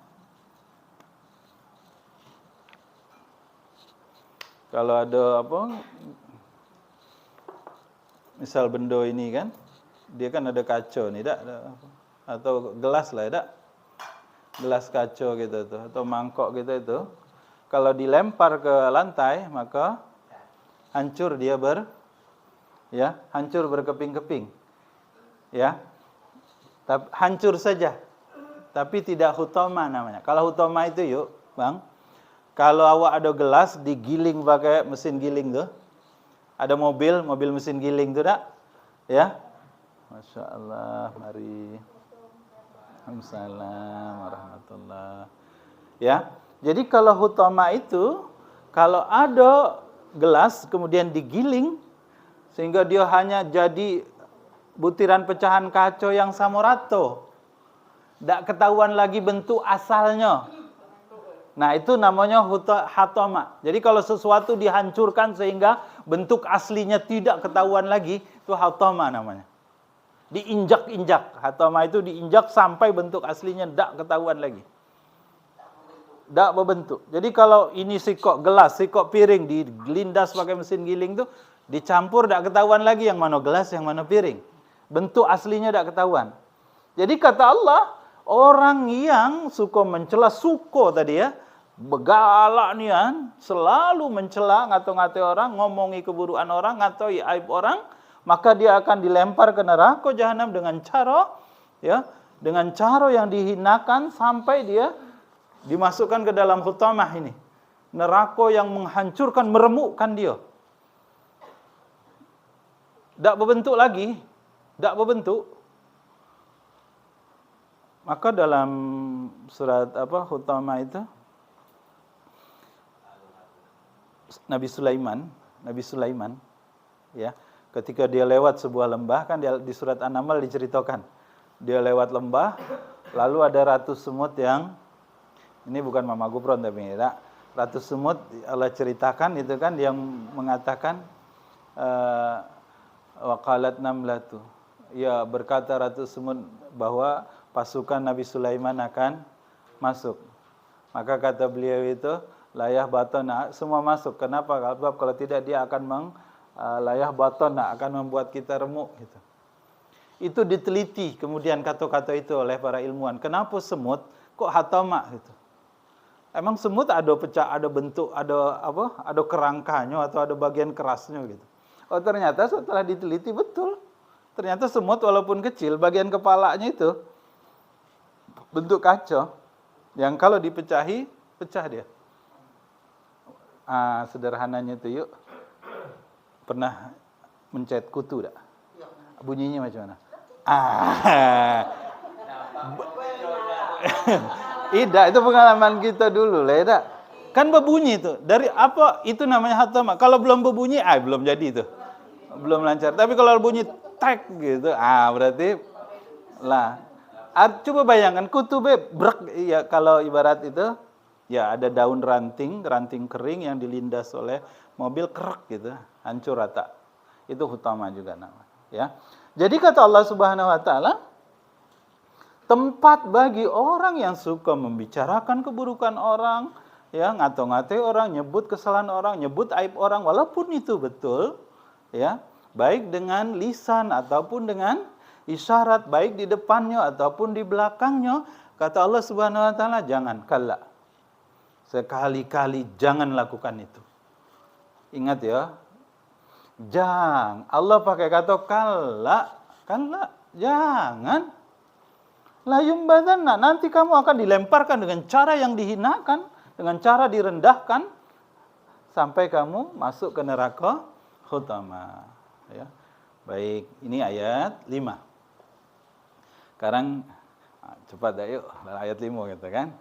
Kalau ada misal bendo ini kan, dia kan ada kaca nih, atau gelas lah, gelas kaca gitu tuh, atau mangkok gitu itu. Kalau dilempar ke lantai, maka hancur dia hancur berkeping-keping. Ya, hancur saja, tapi tidak hutama namanya. Kalau hutama itu Bang, kalau awak ada gelas digiling pakai mesin giling tuh, ada mobil mesin giling tuh ya, Masya Allah, mari, Waalaikumsalam warahmatullah. Ya, jadi kalau hutama itu, kalau ada gelas kemudian digiling sehingga dia hanya jadi butiran pecahan kaca yang samurato. Tak ketahuan lagi bentuk asalnya. Nah, itu namanya hatama. Jadi kalau sesuatu dihancurkan sehingga bentuk aslinya tidak ketahuan lagi, itu hatama namanya. Diinjak-injak. Hatama itu diinjak sampai bentuk aslinya tak ketahuan lagi. Tak berbentuk. Jadi kalau ini sikok gelas, sikok piring digelindas pakai mesin giling itu dicampur tak ketahuan lagi yang mana gelas, yang mana piring. Bentuk aslinya tak ketahuan. Jadi kata Allah, orang yang suka mencela, suko tadi ya, begalak nian, selalu mencela, ngato-ngato orang, ngomongi keburukan orang, ngatoi aib orang, maka dia akan dilempar ke neraka jahanam dengan cara yang dihinakan sampai dia dimasukkan ke dalam hutamah ini. Neraka yang menghancurkan, meremukkan dia. Tak berbentuk lagi. Tak berbentuk. Maka dalam surat Hutama itu Nabi Sulaiman ya, ketika dia lewat sebuah lembah kan di surat An-Naml diceritakan. Dia lewat lembah, lalu ada ratu semut yang ini bukan Mama Gupron tapi ya, ratu semut Allah ceritakan itu kan yang mengatakan waqalat namlatu. Ya, berkata ratu semut bahwa pasukan Nabi Sulaiman akan masuk. Maka kata beliau itu, layah batona, semua masuk. Kenapa? Sebab kalau tidak dia akan layah batona, akan membuat kita remuk gitu. Itu diteliti kemudian kata-kata itu oleh para ilmuwan. Kenapa semut kok hatama gitu? Emang semut ada pecah, ada bentuk, ada kerangkanya atau ada bagian kerasnya gitu. Oh, ternyata setelah diteliti betul. Ternyata semut walaupun kecil, bagian kepalanya itu bentuk kaca yang kalau dipecahi, pecah dia. Sederhananya itu pernah mencet kutu tak? Bunyinya macam mana? Tidak, itu pengalaman kita dulu lah, ya tak? Kan berbunyi itu. Dari apa? Itu namanya hatama. Kalau belum berbunyi, belum jadi itu. Belum lancar. Tapi kalau bunyi tek gitu, berarti lah. Coba bayangkan kutu brek ya, kalau ibarat itu ya ada daun ranting kering yang dilindas oleh mobil kerek gitu, hancur rata. Itu hutama juga namanya, ya. Jadi kata Allah Subhanahu wa taala, tempat bagi orang yang suka membicarakan keburukan orang, ya, ngato-ngatai orang, nyebut kesalahan orang, nyebut aib orang walaupun itu betul, ya, baik dengan lisan ataupun dengan isyarat baik di depannya ataupun di belakangnya, kata Allah Subhanahu wa taala, jangan, kalla. Sekali-kali jangan lakukan itu. Ingat ya. Jangan. Allah pakai kata kalla, jangan. La yumbadanna, nanti kamu akan dilemparkan dengan cara yang dihinakan, dengan cara direndahkan sampai kamu masuk ke neraka hutama. Ya. Baik, ini ayat 5. Sekarang cepat dah yuk, ayat 5 gitu kan.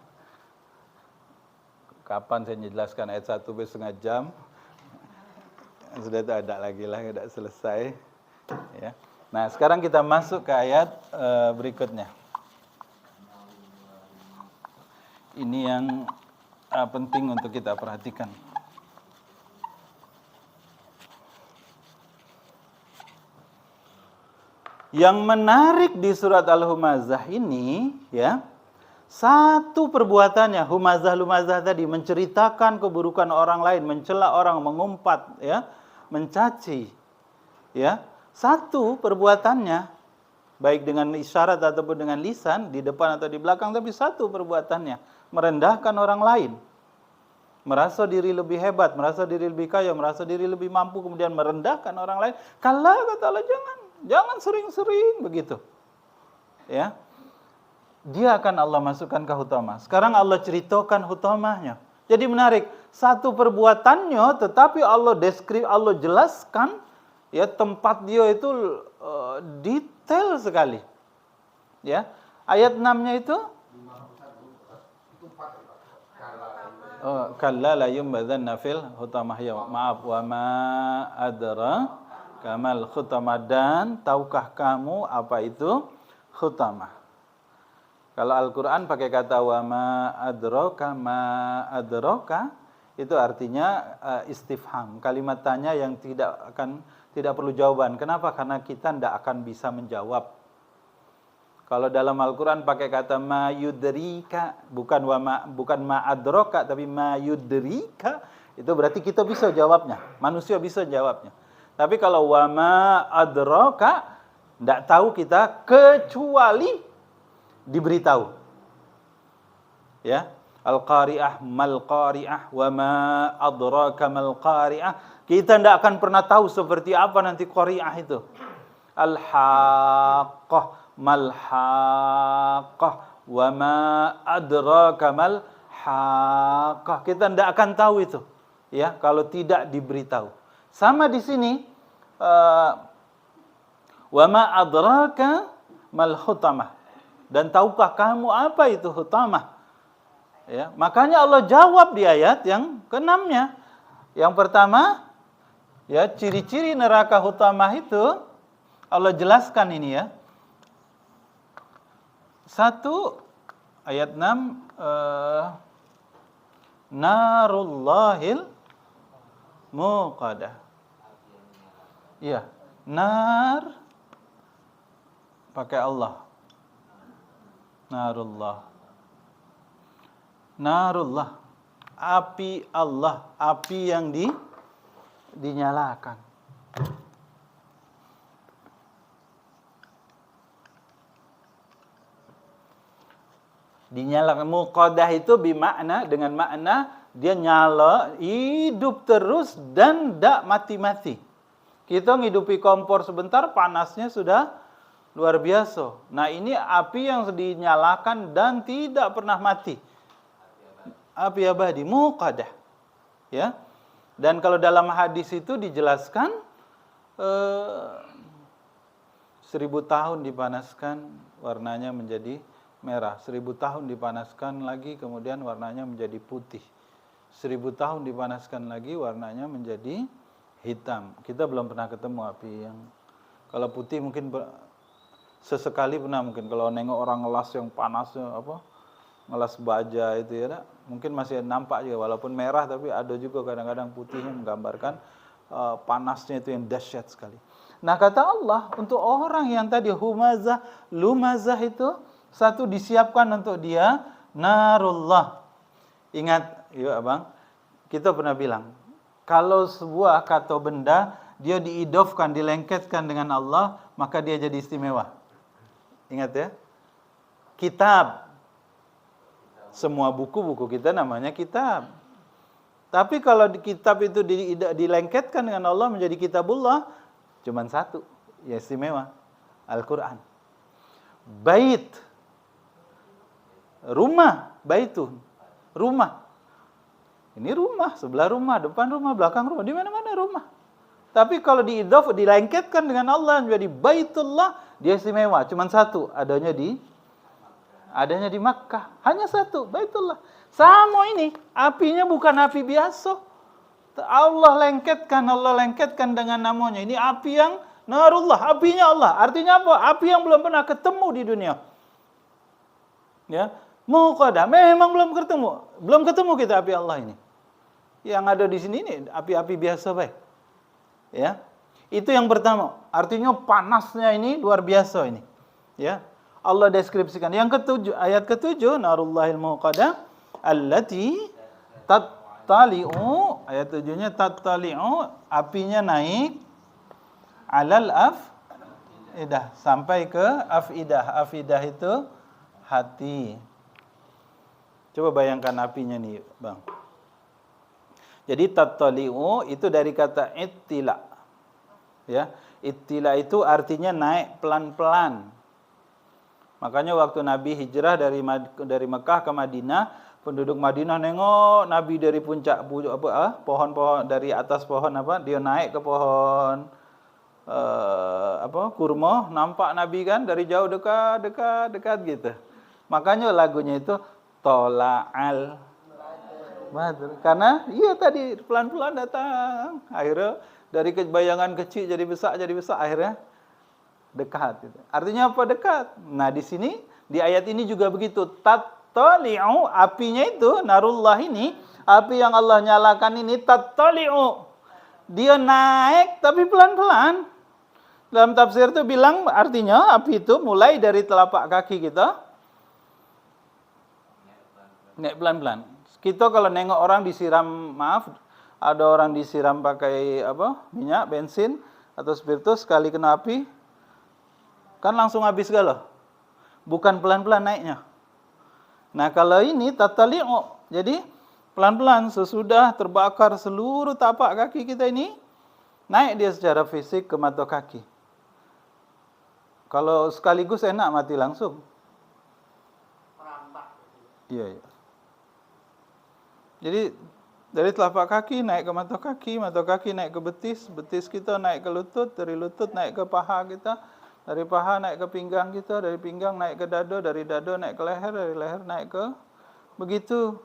Kapan saya menjelaskan ayat 1 setengah jam? Sudah tak ada lagi lah, sudah selesai. Ya. Nah, sekarang kita masuk ke ayat berikutnya. Ini yang penting untuk kita perhatikan. Yang menarik di surat Al-Humazah ini, ya, satu perbuatannya, humazah-lumazah tadi, menceritakan keburukan orang lain, mencela orang, mengumpat, ya, mencaci, ya, satu perbuatannya, baik dengan isyarat ataupun dengan lisan, di depan atau di belakang, tapi satu perbuatannya, merendahkan orang lain, merasa diri lebih hebat, merasa diri lebih kaya, merasa diri lebih mampu, kemudian merendahkan orang lain. Kalau kata Allah, jangan sering-sering begitu, ya. Dia akan Allah masukkan ke hutama. Sekarang Allah ceritakan hutamanya. Jadi menarik, satu perbuatannya tetapi Allah Allah jelaskan, ya, tempat dia itu detail sekali. Ya. Ayat 6-nya itu kalla la yumbadzanna fil hutamah, ya, maaf, wa ma adra kamal hutamah, dan tahukah kamu apa itu hutamah? Kalau Al-Quran pakai kata wa ma adraka, itu artinya istifham, kalimat tanya yang tidak perlu jawaban. Kenapa? Karena kita tidak akan bisa menjawab. Kalau dalam Al-Quran pakai kata ma yudrika, bukan ma adraka, tapi ma yudrika, itu berarti kita bisa jawabnya, manusia bisa jawabnya. Tapi kalau wa ma adraka, tidak tahu kita kecuali diberitahu. Ya, al-qari'ah mal qari'ah wa ma adraka mal qari'ah. Kita tidak akan pernah tahu seperti apa nanti qari'ah itu. Al-haqqah mal haqqah wa ma adraka mal haqqah. Kita tidak akan tahu itu, ya, kalau tidak diberitahu. Sama di sini, wa ma adraka mal hutamah. Dan tahukah kamu apa itu hutamah? Ya, makanya Allah jawab di ayat yang ke-6-nya. Yang pertama, ya, ciri-ciri neraka hutamah itu Allah jelaskan ini, ya. 1 ayat 6, narullahil muqadah. Iya, nar pakai Allah. Narullah, api Allah, api yang dinyalakan. Dinyalakan, muqadah itu bermakna, dengan makna dia nyala, hidup terus dan tidak mati-mati. Kita ngidupi kompor sebentar, panasnya sudah luar biasa. Nah, ini api yang dinyalakan dan tidak pernah mati. Api abadi, muqadah. Ya. Dan kalau dalam hadis itu dijelaskan 1000 tahun dipanaskan, warnanya menjadi merah. 1000 tahun dipanaskan lagi, kemudian warnanya menjadi putih. 1000 tahun dipanaskan lagi, warnanya menjadi hitam. Kita belum pernah ketemu api yang, kalau putih mungkin sesekali pernah, mungkin kalau nengok orang ngelas yang panasnya, ngelas baja itu, ya, mungkin masih nampak juga, walaupun merah, tapi ada juga kadang-kadang putihnya menggambarkan panasnya itu yang dahsyat sekali. Nah, kata Allah, untuk orang yang tadi humazah, lumazah itu, satu disiapkan untuk dia narullah. Ingat, yuk abang, kita pernah bilang, kalau sebuah kata benda dia diidofkan, dilengketkan dengan Allah, maka dia jadi istimewa. Ingat ya. Kitab. Semua buku-buku kita namanya kitab. Tapi kalau di kitab itu dilengketkan dengan Allah menjadi kitabullah, cuman satu, ya istimewa, Al-Quran. Bait, rumah, baitun, rumah. Ini rumah, sebelah rumah, depan rumah, belakang rumah, di mana-mana rumah. Tapi kalau dilengketkan dengan Allah menjadi baitullah, dia istimewa, cuman satu, adanya di Makkah. Hanya satu, baitullah. Sama ini, apinya bukan api biasa. Allah lengketkan dengan namanya. Ini api yang narullah, apinya Allah. Artinya apa? Api yang belum pernah ketemu di dunia. Ya, muqadah, memang belum ketemu kita api Allah ini. Yang ada di sini ini api-api biasa baik. Ya. Itu yang pertama. Artinya panasnya ini luar biasa ini. Ya. Allah deskripsikan. Yang ketujuh, ayat ketujuh, narullahil muqadah allati tattali'u, ayat 7-nya tattali'u, apinya naik alal afidah, sampai ke afidah. Afidah itu hati. Coba bayangkan apinya nih, Bang. Jadi tattali'u itu dari kata ittila. Ya, ittila itu artinya naik pelan-pelan. Makanya waktu Nabi hijrah dari Mekah ke Madinah, penduduk Madinah nengok Nabi dari puncak pohon-pohon, dari atas pohon dia naik ke pohon kurma, nampak Nabi kan dari jauh, dekat gitu. Makanya lagunya itu Tola'al Badr, karena iya tadi pelan-pelan datang, akhirnya dari bayangan kecil jadi besar, akhirnya dekat gitu. Artinya apa dekat? Nah, di sini di ayat ini juga begitu. Tattali'u, apinya itu narullah ini, api yang Allah nyalakan ini tattali'u. Dia naik tapi pelan-pelan. Dalam tafsir itu bilang artinya api itu mulai dari telapak kaki kita naik pelan-pelan. Kita kalau nengok orang disiram, ada orang disiram pakai minyak, bensin atau spiritus, sekali kena api kan langsung habis galau. Bukan pelan-pelan naiknya. Nah, kalau ini tattali'u, jadi pelan-pelan sesudah terbakar seluruh tapak kaki kita ini, naik dia secara fisik ke mata kaki. Kalau sekaligus enak mati langsung. Iya. Jadi dari telapak kaki naik ke mata kaki naik ke betis kita naik ke lutut, dari lutut naik ke paha kita, dari paha naik ke pinggang kita, dari pinggang naik ke dada, dari dada naik ke leher, dari leher naik ke begitu.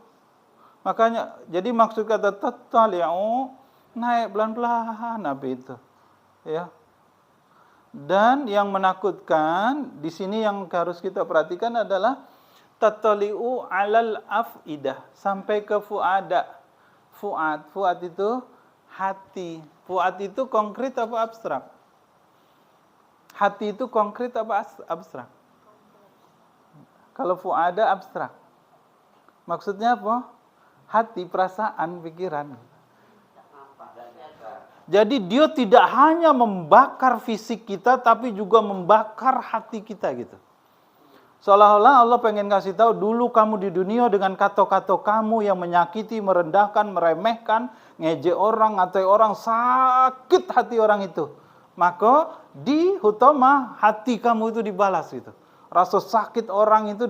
Makanya jadi maksud kata tattali'u, naik pelan-pelan nabi itu. Ya. Dan yang menakutkan di sini yang harus kita perhatikan adalah tattali'u alal afidah, sampai ke fuada. Fuad itu hati. Fuad itu konkret apa abstrak? Hati itu konkret apa abstrak? Kalau fuada abstrak. Maksudnya apa? Hati, perasaan, pikiran. Jadi dia tidak hanya membakar fisik kita, tapi juga membakar hati kita gitu. Seolah-olah Allah pengen kasih tahu, dulu kamu di dunia dengan kata-kata kamu yang menyakiti, merendahkan, meremehkan, ngejek orang, ngatai orang, sakit hati orang itu. Maka di hutama hati kamu itu dibalas gitu. Rasa sakit orang itu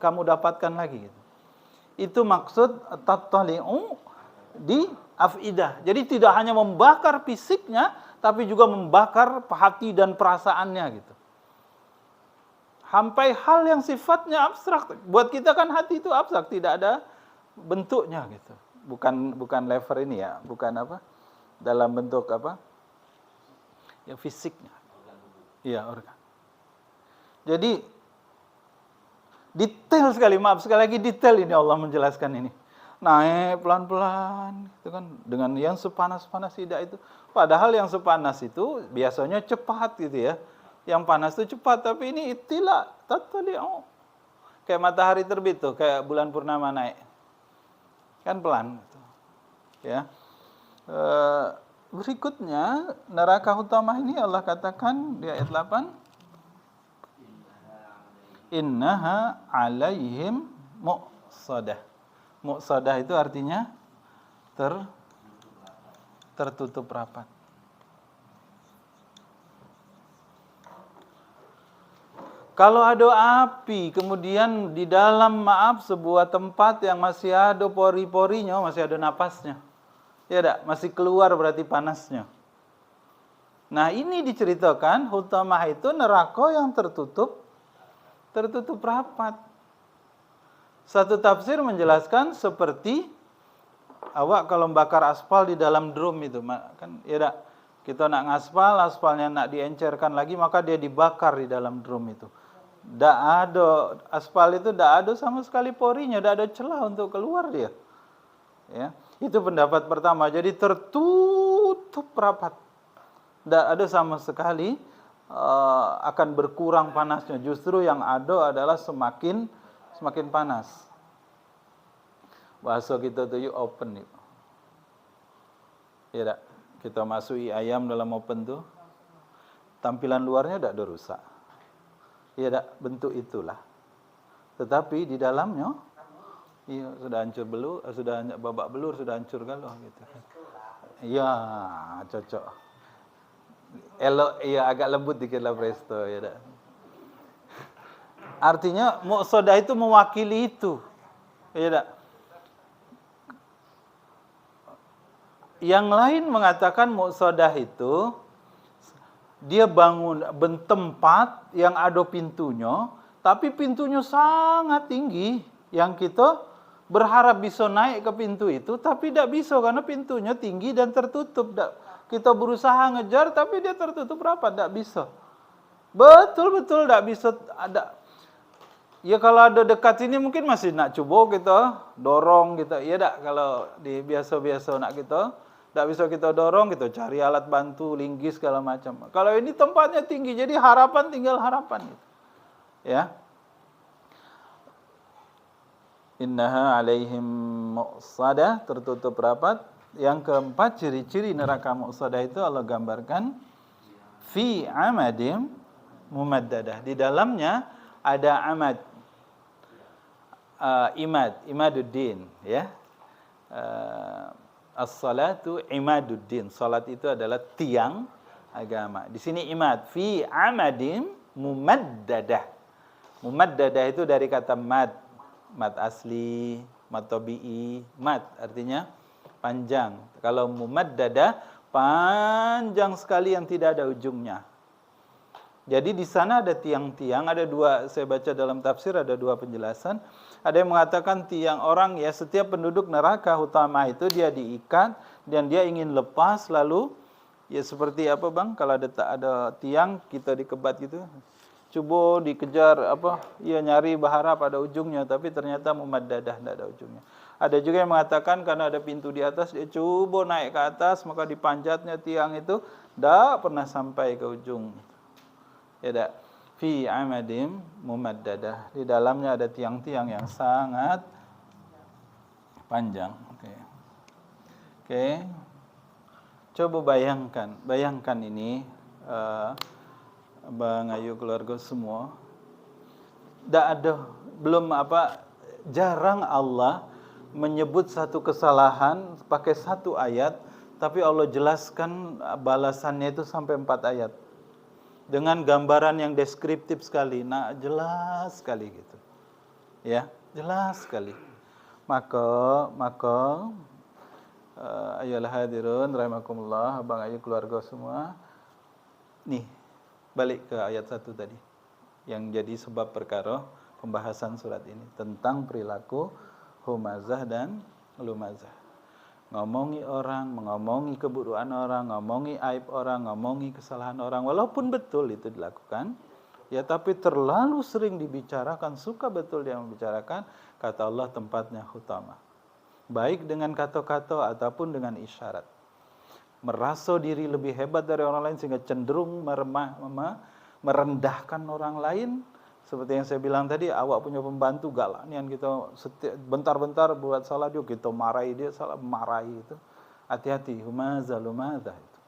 kamu dapatkan lagi gitu. Itu maksud tattali'u di afidah. Jadi tidak hanya membakar fisiknya, tapi juga membakar hati dan perasaannya gitu. Sampai hal yang sifatnya abstrak. Buat kita kan hati itu abstrak, tidak ada bentuknya gitu. Bukan lever ini ya, bukan apa? Dalam bentuk apa? Ya fisiknya. Iya, organ. Jadi detail sekali, maaf sekali lagi detail ini Allah menjelaskan ini. Naik pelan-pelan gitu kan, dengan yang sepanas-panas tidak itu. Padahal yang sepanas itu biasanya cepat gitu ya. Yang panas itu cepat, tapi ini ittila, tattali'u. Kayak matahari terbit tuh, kayak bulan purnama naik. Kan pelan gitu. Ya. Berikutnya neraka utama ini Allah katakan di ayat 8, innaha alaihim muqsadah. Muqsadah itu artinya tertutup rapat. Kalau ada api, kemudian di dalam sebuah tempat yang masih ada pori-porinya, masih ada napasnya. Ya enggak, masih keluar berarti panasnya. Nah, ini diceritakan Hutamah itu neraka yang tertutup rapat. Satu tafsir menjelaskan seperti awak kalau bakar aspal di dalam drum itu, kan ya enggak, kita nak ngaspal, aspalnya nak diencerkan lagi, maka dia dibakar di dalam drum itu. Tidak ada aspal itu, tidak ada sama sekali porinya, tidak ada celah untuk keluar dia. Ya, itu pendapat pertama. Jadi tertutup rapat, tidak ada sama sekali akan berkurang panasnya. Justru yang ada adalah semakin panas. Bahasa kita tuh yuk open yuk. Ya, kita masuki ayam dalam open tuh, tampilan luarnya tidak ada rusak. Ya, bentuk itulah. Tetapi di dalamnya, iya sudah hancur belur, sudah babak belur, sudah hancur galuh gitu. Iya, cocok. Elok, iya agak lembut dikit lah presto, ya dah. Artinya muqsadah itu mewakili itu, ya dah. Yang lain mengatakan muqsadah itu dia bangun tempat yang ada pintunya, tapi pintunya sangat tinggi, yang kita berharap bisa naik ke pintu itu, tapi tidak bisa karena pintunya tinggi dan tertutup. Kita berusaha ngejar, tapi dia tertutup rapat, tidak bisa. Betul-betul tidak bisa ada. Ya kalau ada dekat sini mungkin masih nak coba kita dorong gitu. Ya tak, kalau di biasa-biasa nak kita tidak bisa kita dorong, kita cari alat bantu, linggis segala macam. Kalau ini tempatnya tinggi, jadi harapan tinggal harapan gitu. Ya. Innaha alaihim muqsadah, tertutup rapat. Yang keempat, ciri-ciri neraka muqsadah itu Allah gambarkan fi amadim mumaddadah. Di dalamnya ada amad, imaduddin, ya. As-salatu imaduddin. Salat itu adalah tiang agama. Di sini imad fi amadim mumaddadah. Mumaddadah itu dari kata mad asli, mad tabi'i, mad artinya panjang. Kalau mumaddadah panjang sekali yang tidak ada ujungnya. Jadi di sana ada tiang-tiang, ada dua, saya baca dalam tafsir ada dua penjelasan. Ada yang mengatakan tiang orang, ya setiap penduduk neraka Hutamah itu dia diikat dan dia ingin lepas, lalu ya seperti apa bang, kalau ada tiang kita dikebat gitu, coba dikejar ya nyari berharap ada ujungnya, tapi ternyata mumaddadah, tidak ada ujungnya. Ada juga yang mengatakan karena ada pintu di atas, dia coba naik ke atas, maka dipanjatnya tiang itu tidak pernah sampai ke ujung. Ya tak? Fi amadim mumaddadah. Di dalamnya ada tiang-tiang yang sangat panjang. Oke. Coba bayangkan ini, Bang Ayu, keluarga semua. Jarang Allah menyebut satu kesalahan pakai satu ayat, tapi Allah jelaskan balasannya itu sampai 4 ayat. Dengan gambaran yang deskriptif sekali, nah jelas sekali gitu. Ya, jelas sekali. Maka ayolah hadirun rahimakumullah, Abang Ayu, keluarga semua. Nih, balik ke ayat 1 tadi. Yang jadi sebab perkara pembahasan surat ini tentang perilaku humazah dan lumazah. Ngomongi orang, mengomongi keburukan orang, ngomongi aib orang, ngomongi kesalahan orang, walaupun betul itu dilakukan, ya tapi terlalu sering dibicarakan, suka betul dia membicarakan, kata Allah tempatnya Hutamah. Baik dengan kata-kata ataupun dengan isyarat. Merasa diri lebih hebat dari orang lain sehingga cenderung merendahkan orang lain. Seperti yang saya bilang tadi, awak punya pembantu galak nian kita bentar-bentar buat salah dia, kita marahi dia, salah marahi itu. Hati-hati, lumazah itu.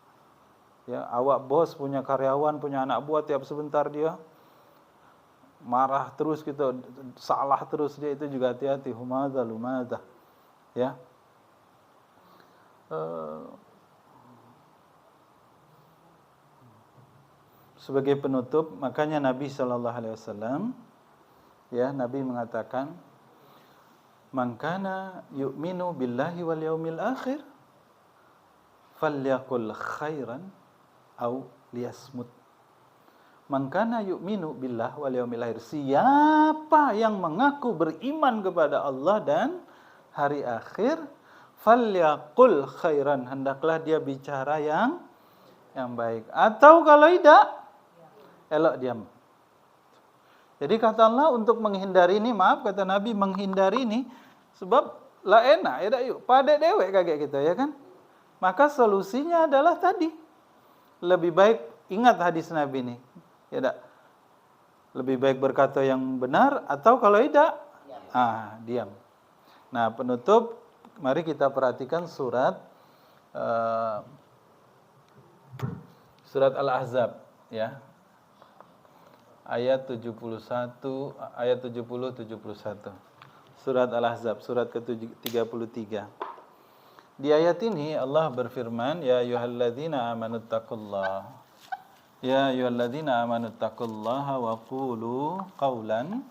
Ya, awak bos punya karyawan, punya anak buah, tiap sebentar dia marah terus kita, salah terus dia, itu juga hati-hati. Humadha lumadha. Ya. Sebagai penutup, makanya Nabi sallallahu alaihi wasallam, ya, Nabi mengatakan, "Man kana yu'minu billahi wal yaumil akhir falyaqul khairan au liyasmut." Man kana yu'minu billah wal yaumil akhir. Siapa yang mengaku beriman kepada Allah dan hari akhir, falyaqul khairan, hendaklah dia bicara yang baik. Atau kalau tidak, elok diam. Jadi kata Allah untuk menghindari ini, maaf kata Nabi, menghindari ini sebab la enak ya dak yuk pada dewek kaget kita ya kan. Maka solusinya adalah tadi. Lebih baik ingat hadis Nabi ini. Ya dak. Lebih baik berkata yang benar atau kalau tidak diam. Nah, penutup mari kita perhatikan surat Al-Ahzab ya. Ayat 71, ayat 70 71. Surat Al-Ahzab, surat ke-33. Di ayat ini Allah berfirman, ya ayyuhalladzina amanuttaqullah. Ya ayyuhalladzina amanuttaqullaha wa qulu qawlan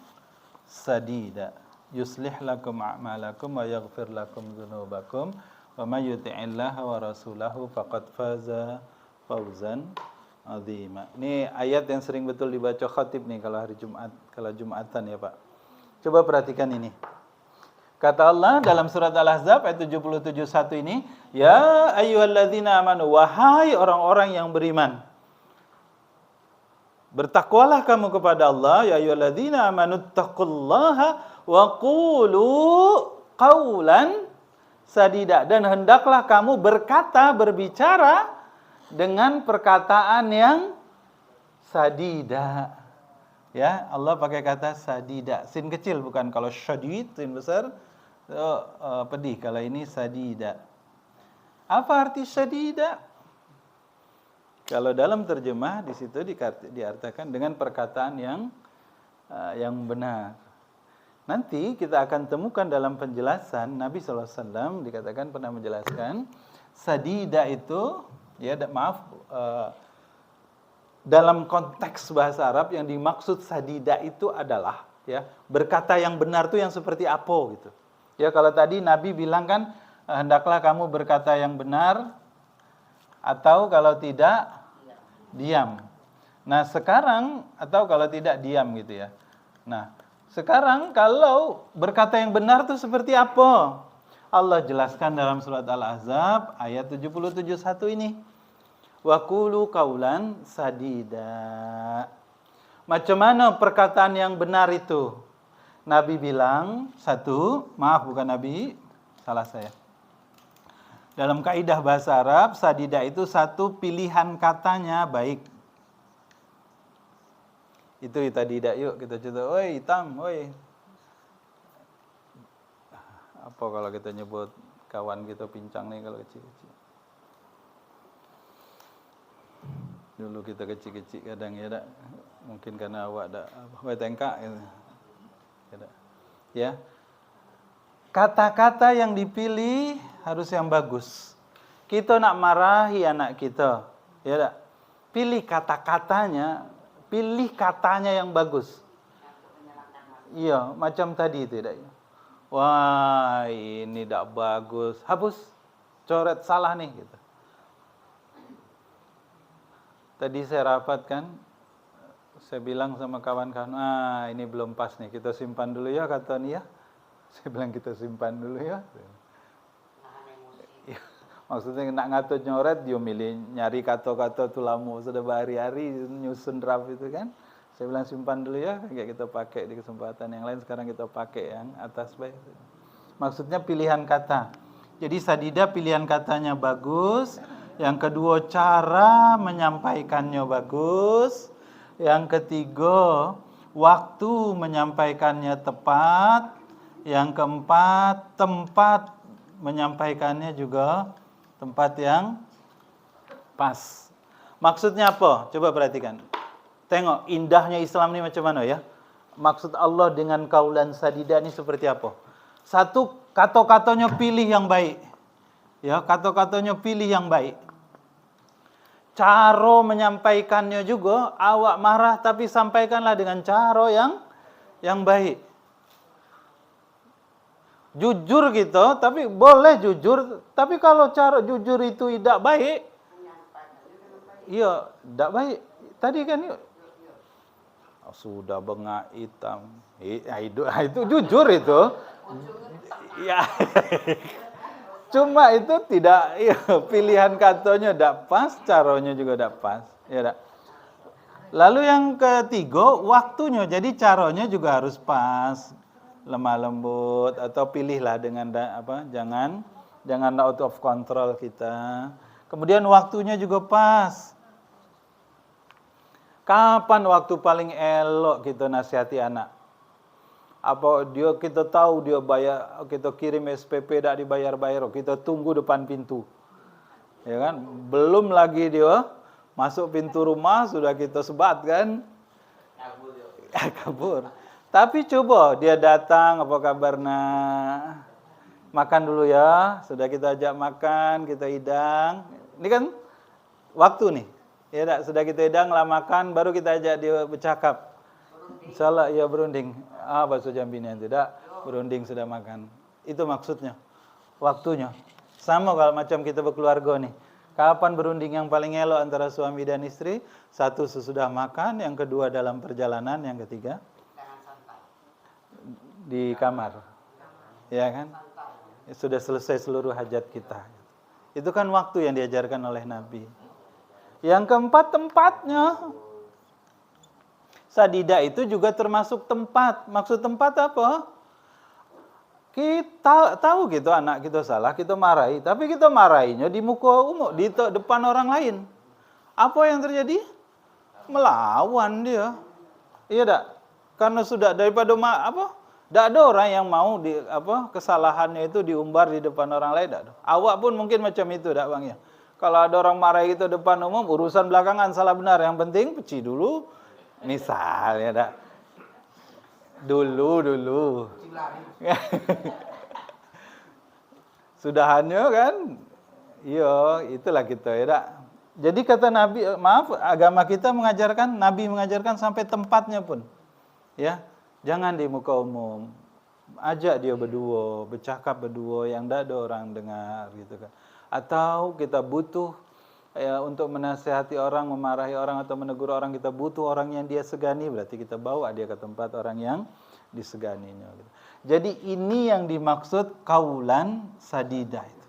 sadida. Yuslih lakum a'malakum wa yaghfir lakum dzunubakum wa may yuti'illaha wa rasulahu faqad faza fawzan azima. Ini ayat yang sering betul dibaca khatib nih kalau hari Jumat, kalau Jumatan ya Pak. Coba perhatikan ini. Kata Allah dalam surat Al-Ahzab ayat 77:1 ini, ya ayyuhalladzina amanu, wahai orang-orang yang beriman, bertakwalah kamu kepada Allah, ya ayyuhalladzina amanu taqullaha wa qulu qawlan sadida, dan hendaklah kamu berkata, berbicara dengan perkataan yang sadida. Ya, Allah pakai kata sadida. Sin kecil bukan, kalau syadid sin besar pedih, kalau ini sadida. Apa arti sadida? Kalau dalam terjemah di situ diartikan dengan perkataan yang benar. Nanti kita akan temukan dalam penjelasan Nabi SAW dikatakan pernah menjelaskan sadida itu ya, dalam konteks bahasa Arab yang dimaksud sadida itu adalah ya berkata yang benar tuh yang seperti apa gitu. Ya, kalau tadi Nabi bilang kan hendaklah kamu berkata yang benar atau kalau tidak diam. Nah, sekarang atau kalau tidak diam gitu ya. Nah, sekarang kalau berkata yang benar tuh seperti apa? Allah jelaskan dalam surat Al-Ahzab ayat 77:1 ini. Wa qulu qawlan sadida. Macam mana perkataan yang benar itu? Nabi bilang, bukan Nabi, salah saya. Dalam kaidah bahasa Arab, sadida itu satu pilihan katanya baik. Itu tadi yuk kita cerita, oi hitam, oi. Apa kalau kita nyebut kawan kita pincang nih kalau kecil-kecil. Dulu kita kecil-kecil kadang ya dak, mungkin karena awak dak tengkak gitu. Ya. Kata-kata yang dipilih harus yang bagus. Kita nak marahi anak kita, ya dak. Pilih kata-katanya, pilih katanya yang bagus. Iya, macam tadi itu dak. Wah, ini dak bagus. Hapus. Coret salah nih gitu. Tadi saya rapat kan, saya bilang sama kawan-kawan, ini belum pas nih, kita simpan dulu ya, kata Nia. Saya bilang kita simpan dulu ya. Maksudnya nak ngatur nyoret, dia milih nyari kata-kata tu lama, sudah berhari-hari nyusun draft itu kan. Saya bilang simpan dulu ya, kayak kita pakai di kesempatan yang lain, sekarang kita pakai yang atas baik. Maksudnya pilihan kata. Jadi sadida pilihan katanya bagus. Yang kedua, cara menyampaikannya bagus. Yang ketiga, waktu menyampaikannya tepat. Yang keempat, tempat menyampaikannya juga tempat yang pas. Maksudnya apa? Coba perhatikan. Tengok indahnya Islam ini macam mana ya. maksud Allah dengan kaulan sadida ini seperti apa? Satu, kata-katanya pilih yang baik. Ya, kata-katanya pilih yang baik. Cara menyampaikannya juga, awak marah tapi sampaikanlah dengan cara yang baik. Jujur gitu, tapi boleh jujur, tapi kalau cara jujur itu tidak baik, iya, tidak baik. Tadi kan sudah bengak hitam, itu jujur itu. Ya, cuma itu tidak, ya, pilihan katanya tidak pas, caranya juga tidak pas. Ya, lalu yang ketiga, waktunya. Jadi caranya juga harus pas, lemah lembut, atau pilihlah dengan jangan out of control kita. Kemudian waktunya juga pas. Kapan waktu paling elok kita nasihati anak? Apa kita tahu dia bayar, kita kirim SPP tidak dibayar-bayar, kita tunggu depan pintu. Ya kan? Belum lagi dia masuk pintu rumah sudah kita sebat kan? Kabur. Tapi coba dia datang, apa kabarnya? Makan dulu ya, sudah kita ajak makan, kita hidang. Ini kan waktu nih. Ya tak, sudah kita hidang lah makan, baru kita ajak dia bercakap. Insyaallah ya berunding. Bakso Jambinya tidak, berunding sudah makan. Itu maksudnya. Waktunya. Sama kalau macam kita berkeluarga nih. Kapan berunding yang paling elok antara suami dan istri? Satu sesudah makan, yang kedua dalam perjalanan, yang ketiga di kamar. Ya kan? Sudah selesai seluruh hajat kita. Itu kan waktu yang diajarkan oleh Nabi. Yang keempat, tempatnya. Sadida itu juga termasuk tempat. Maksud tempat apa? Kita tahu gitu anak kita salah, kita marahi. Tapi kita marahinya di muka umum, di depan orang lain. Apa yang terjadi? Melawan dia. Iya tak? Karena sudah daripada tidak ada orang yang mau kesalahannya itu diumbar di depan orang lain. Tak ada. Awak pun mungkin macam itu, tak bang ya? Kalau ada orang marahi kita depan umum, urusan belakangan salah benar. Yang penting peci dulu. Misal ya tak? Dulu. Sudahannya kan? Iya, itulah kita ya tak? Jadi kata Nabi, agama kita mengajarkan, Nabi mengajarkan sampai tempatnya pun. Ya, jangan di muka umum. Ajak dia berdua, bercakap berdua yang tidak ada orang dengar gitu kan. Atau kita butuh untuk menasihati orang, memarahi orang atau menegur orang, kita butuh orang yang dia segani, berarti kita bawa dia ke tempat orang yang diseganinya. Jadi ini yang dimaksud kaulan sadida itu.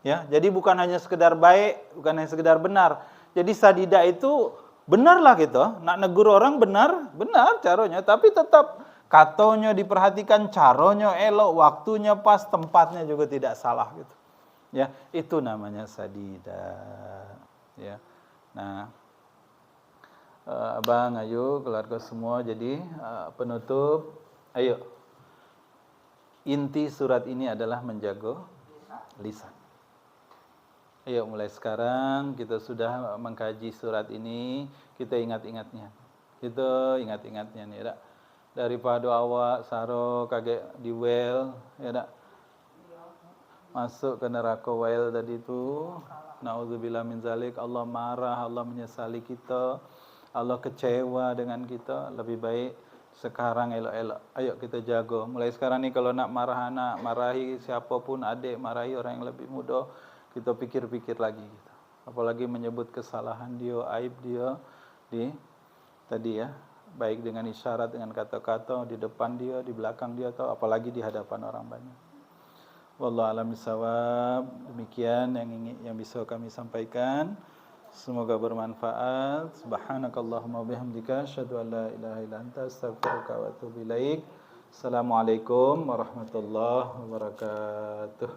Ya, jadi bukan hanya sekedar baik, bukan hanya sekedar benar. Jadi sadida itu benarlah gitu. Nak negur orang benar caranya, tapi tetap katanya diperhatikan, caranya elok, waktunya pas, tempatnya juga tidak salah gitu. Ya, itu namanya sadida. Ya. Nah, abang, ayo keluarga semua jadi penutup. Ayo. Inti surat ini adalah menjaga lisan. Ayo mulai sekarang kita sudah mengkaji surat ini, kita ingat-ingatnya. Kita ingat-ingatnya nih, ya. Daripada awak saro kaget di well, ya tak? Masuk ke neraka well tadi itu. Nauzubillah min zalik. Allah marah, Allah menyesali kita, Allah kecewa dengan kita. Lebih baik sekarang elok-elok. Ayo kita jaga. Mulai sekarang ni kalau nak marah anak, marahi siapapun, adik, marahi orang yang lebih muda, kita pikir-pikir lagi gitu. Apalagi menyebut kesalahan dia, aib dia tadi ya, baik dengan isyarat, dengan kata-kata, di depan dia, di belakang dia, atau apalagi di hadapan orang banyak. Wallahu a'lam bishawab. Demikian yang bisa kami sampaikan. Semoga bermanfaat. Subhanakallahumma wabihamdika asyhadu an la ilaha illa anta astaghfiruka wa atubu ilaik. Assalamualaikum warahmatullahi wabarakatuh.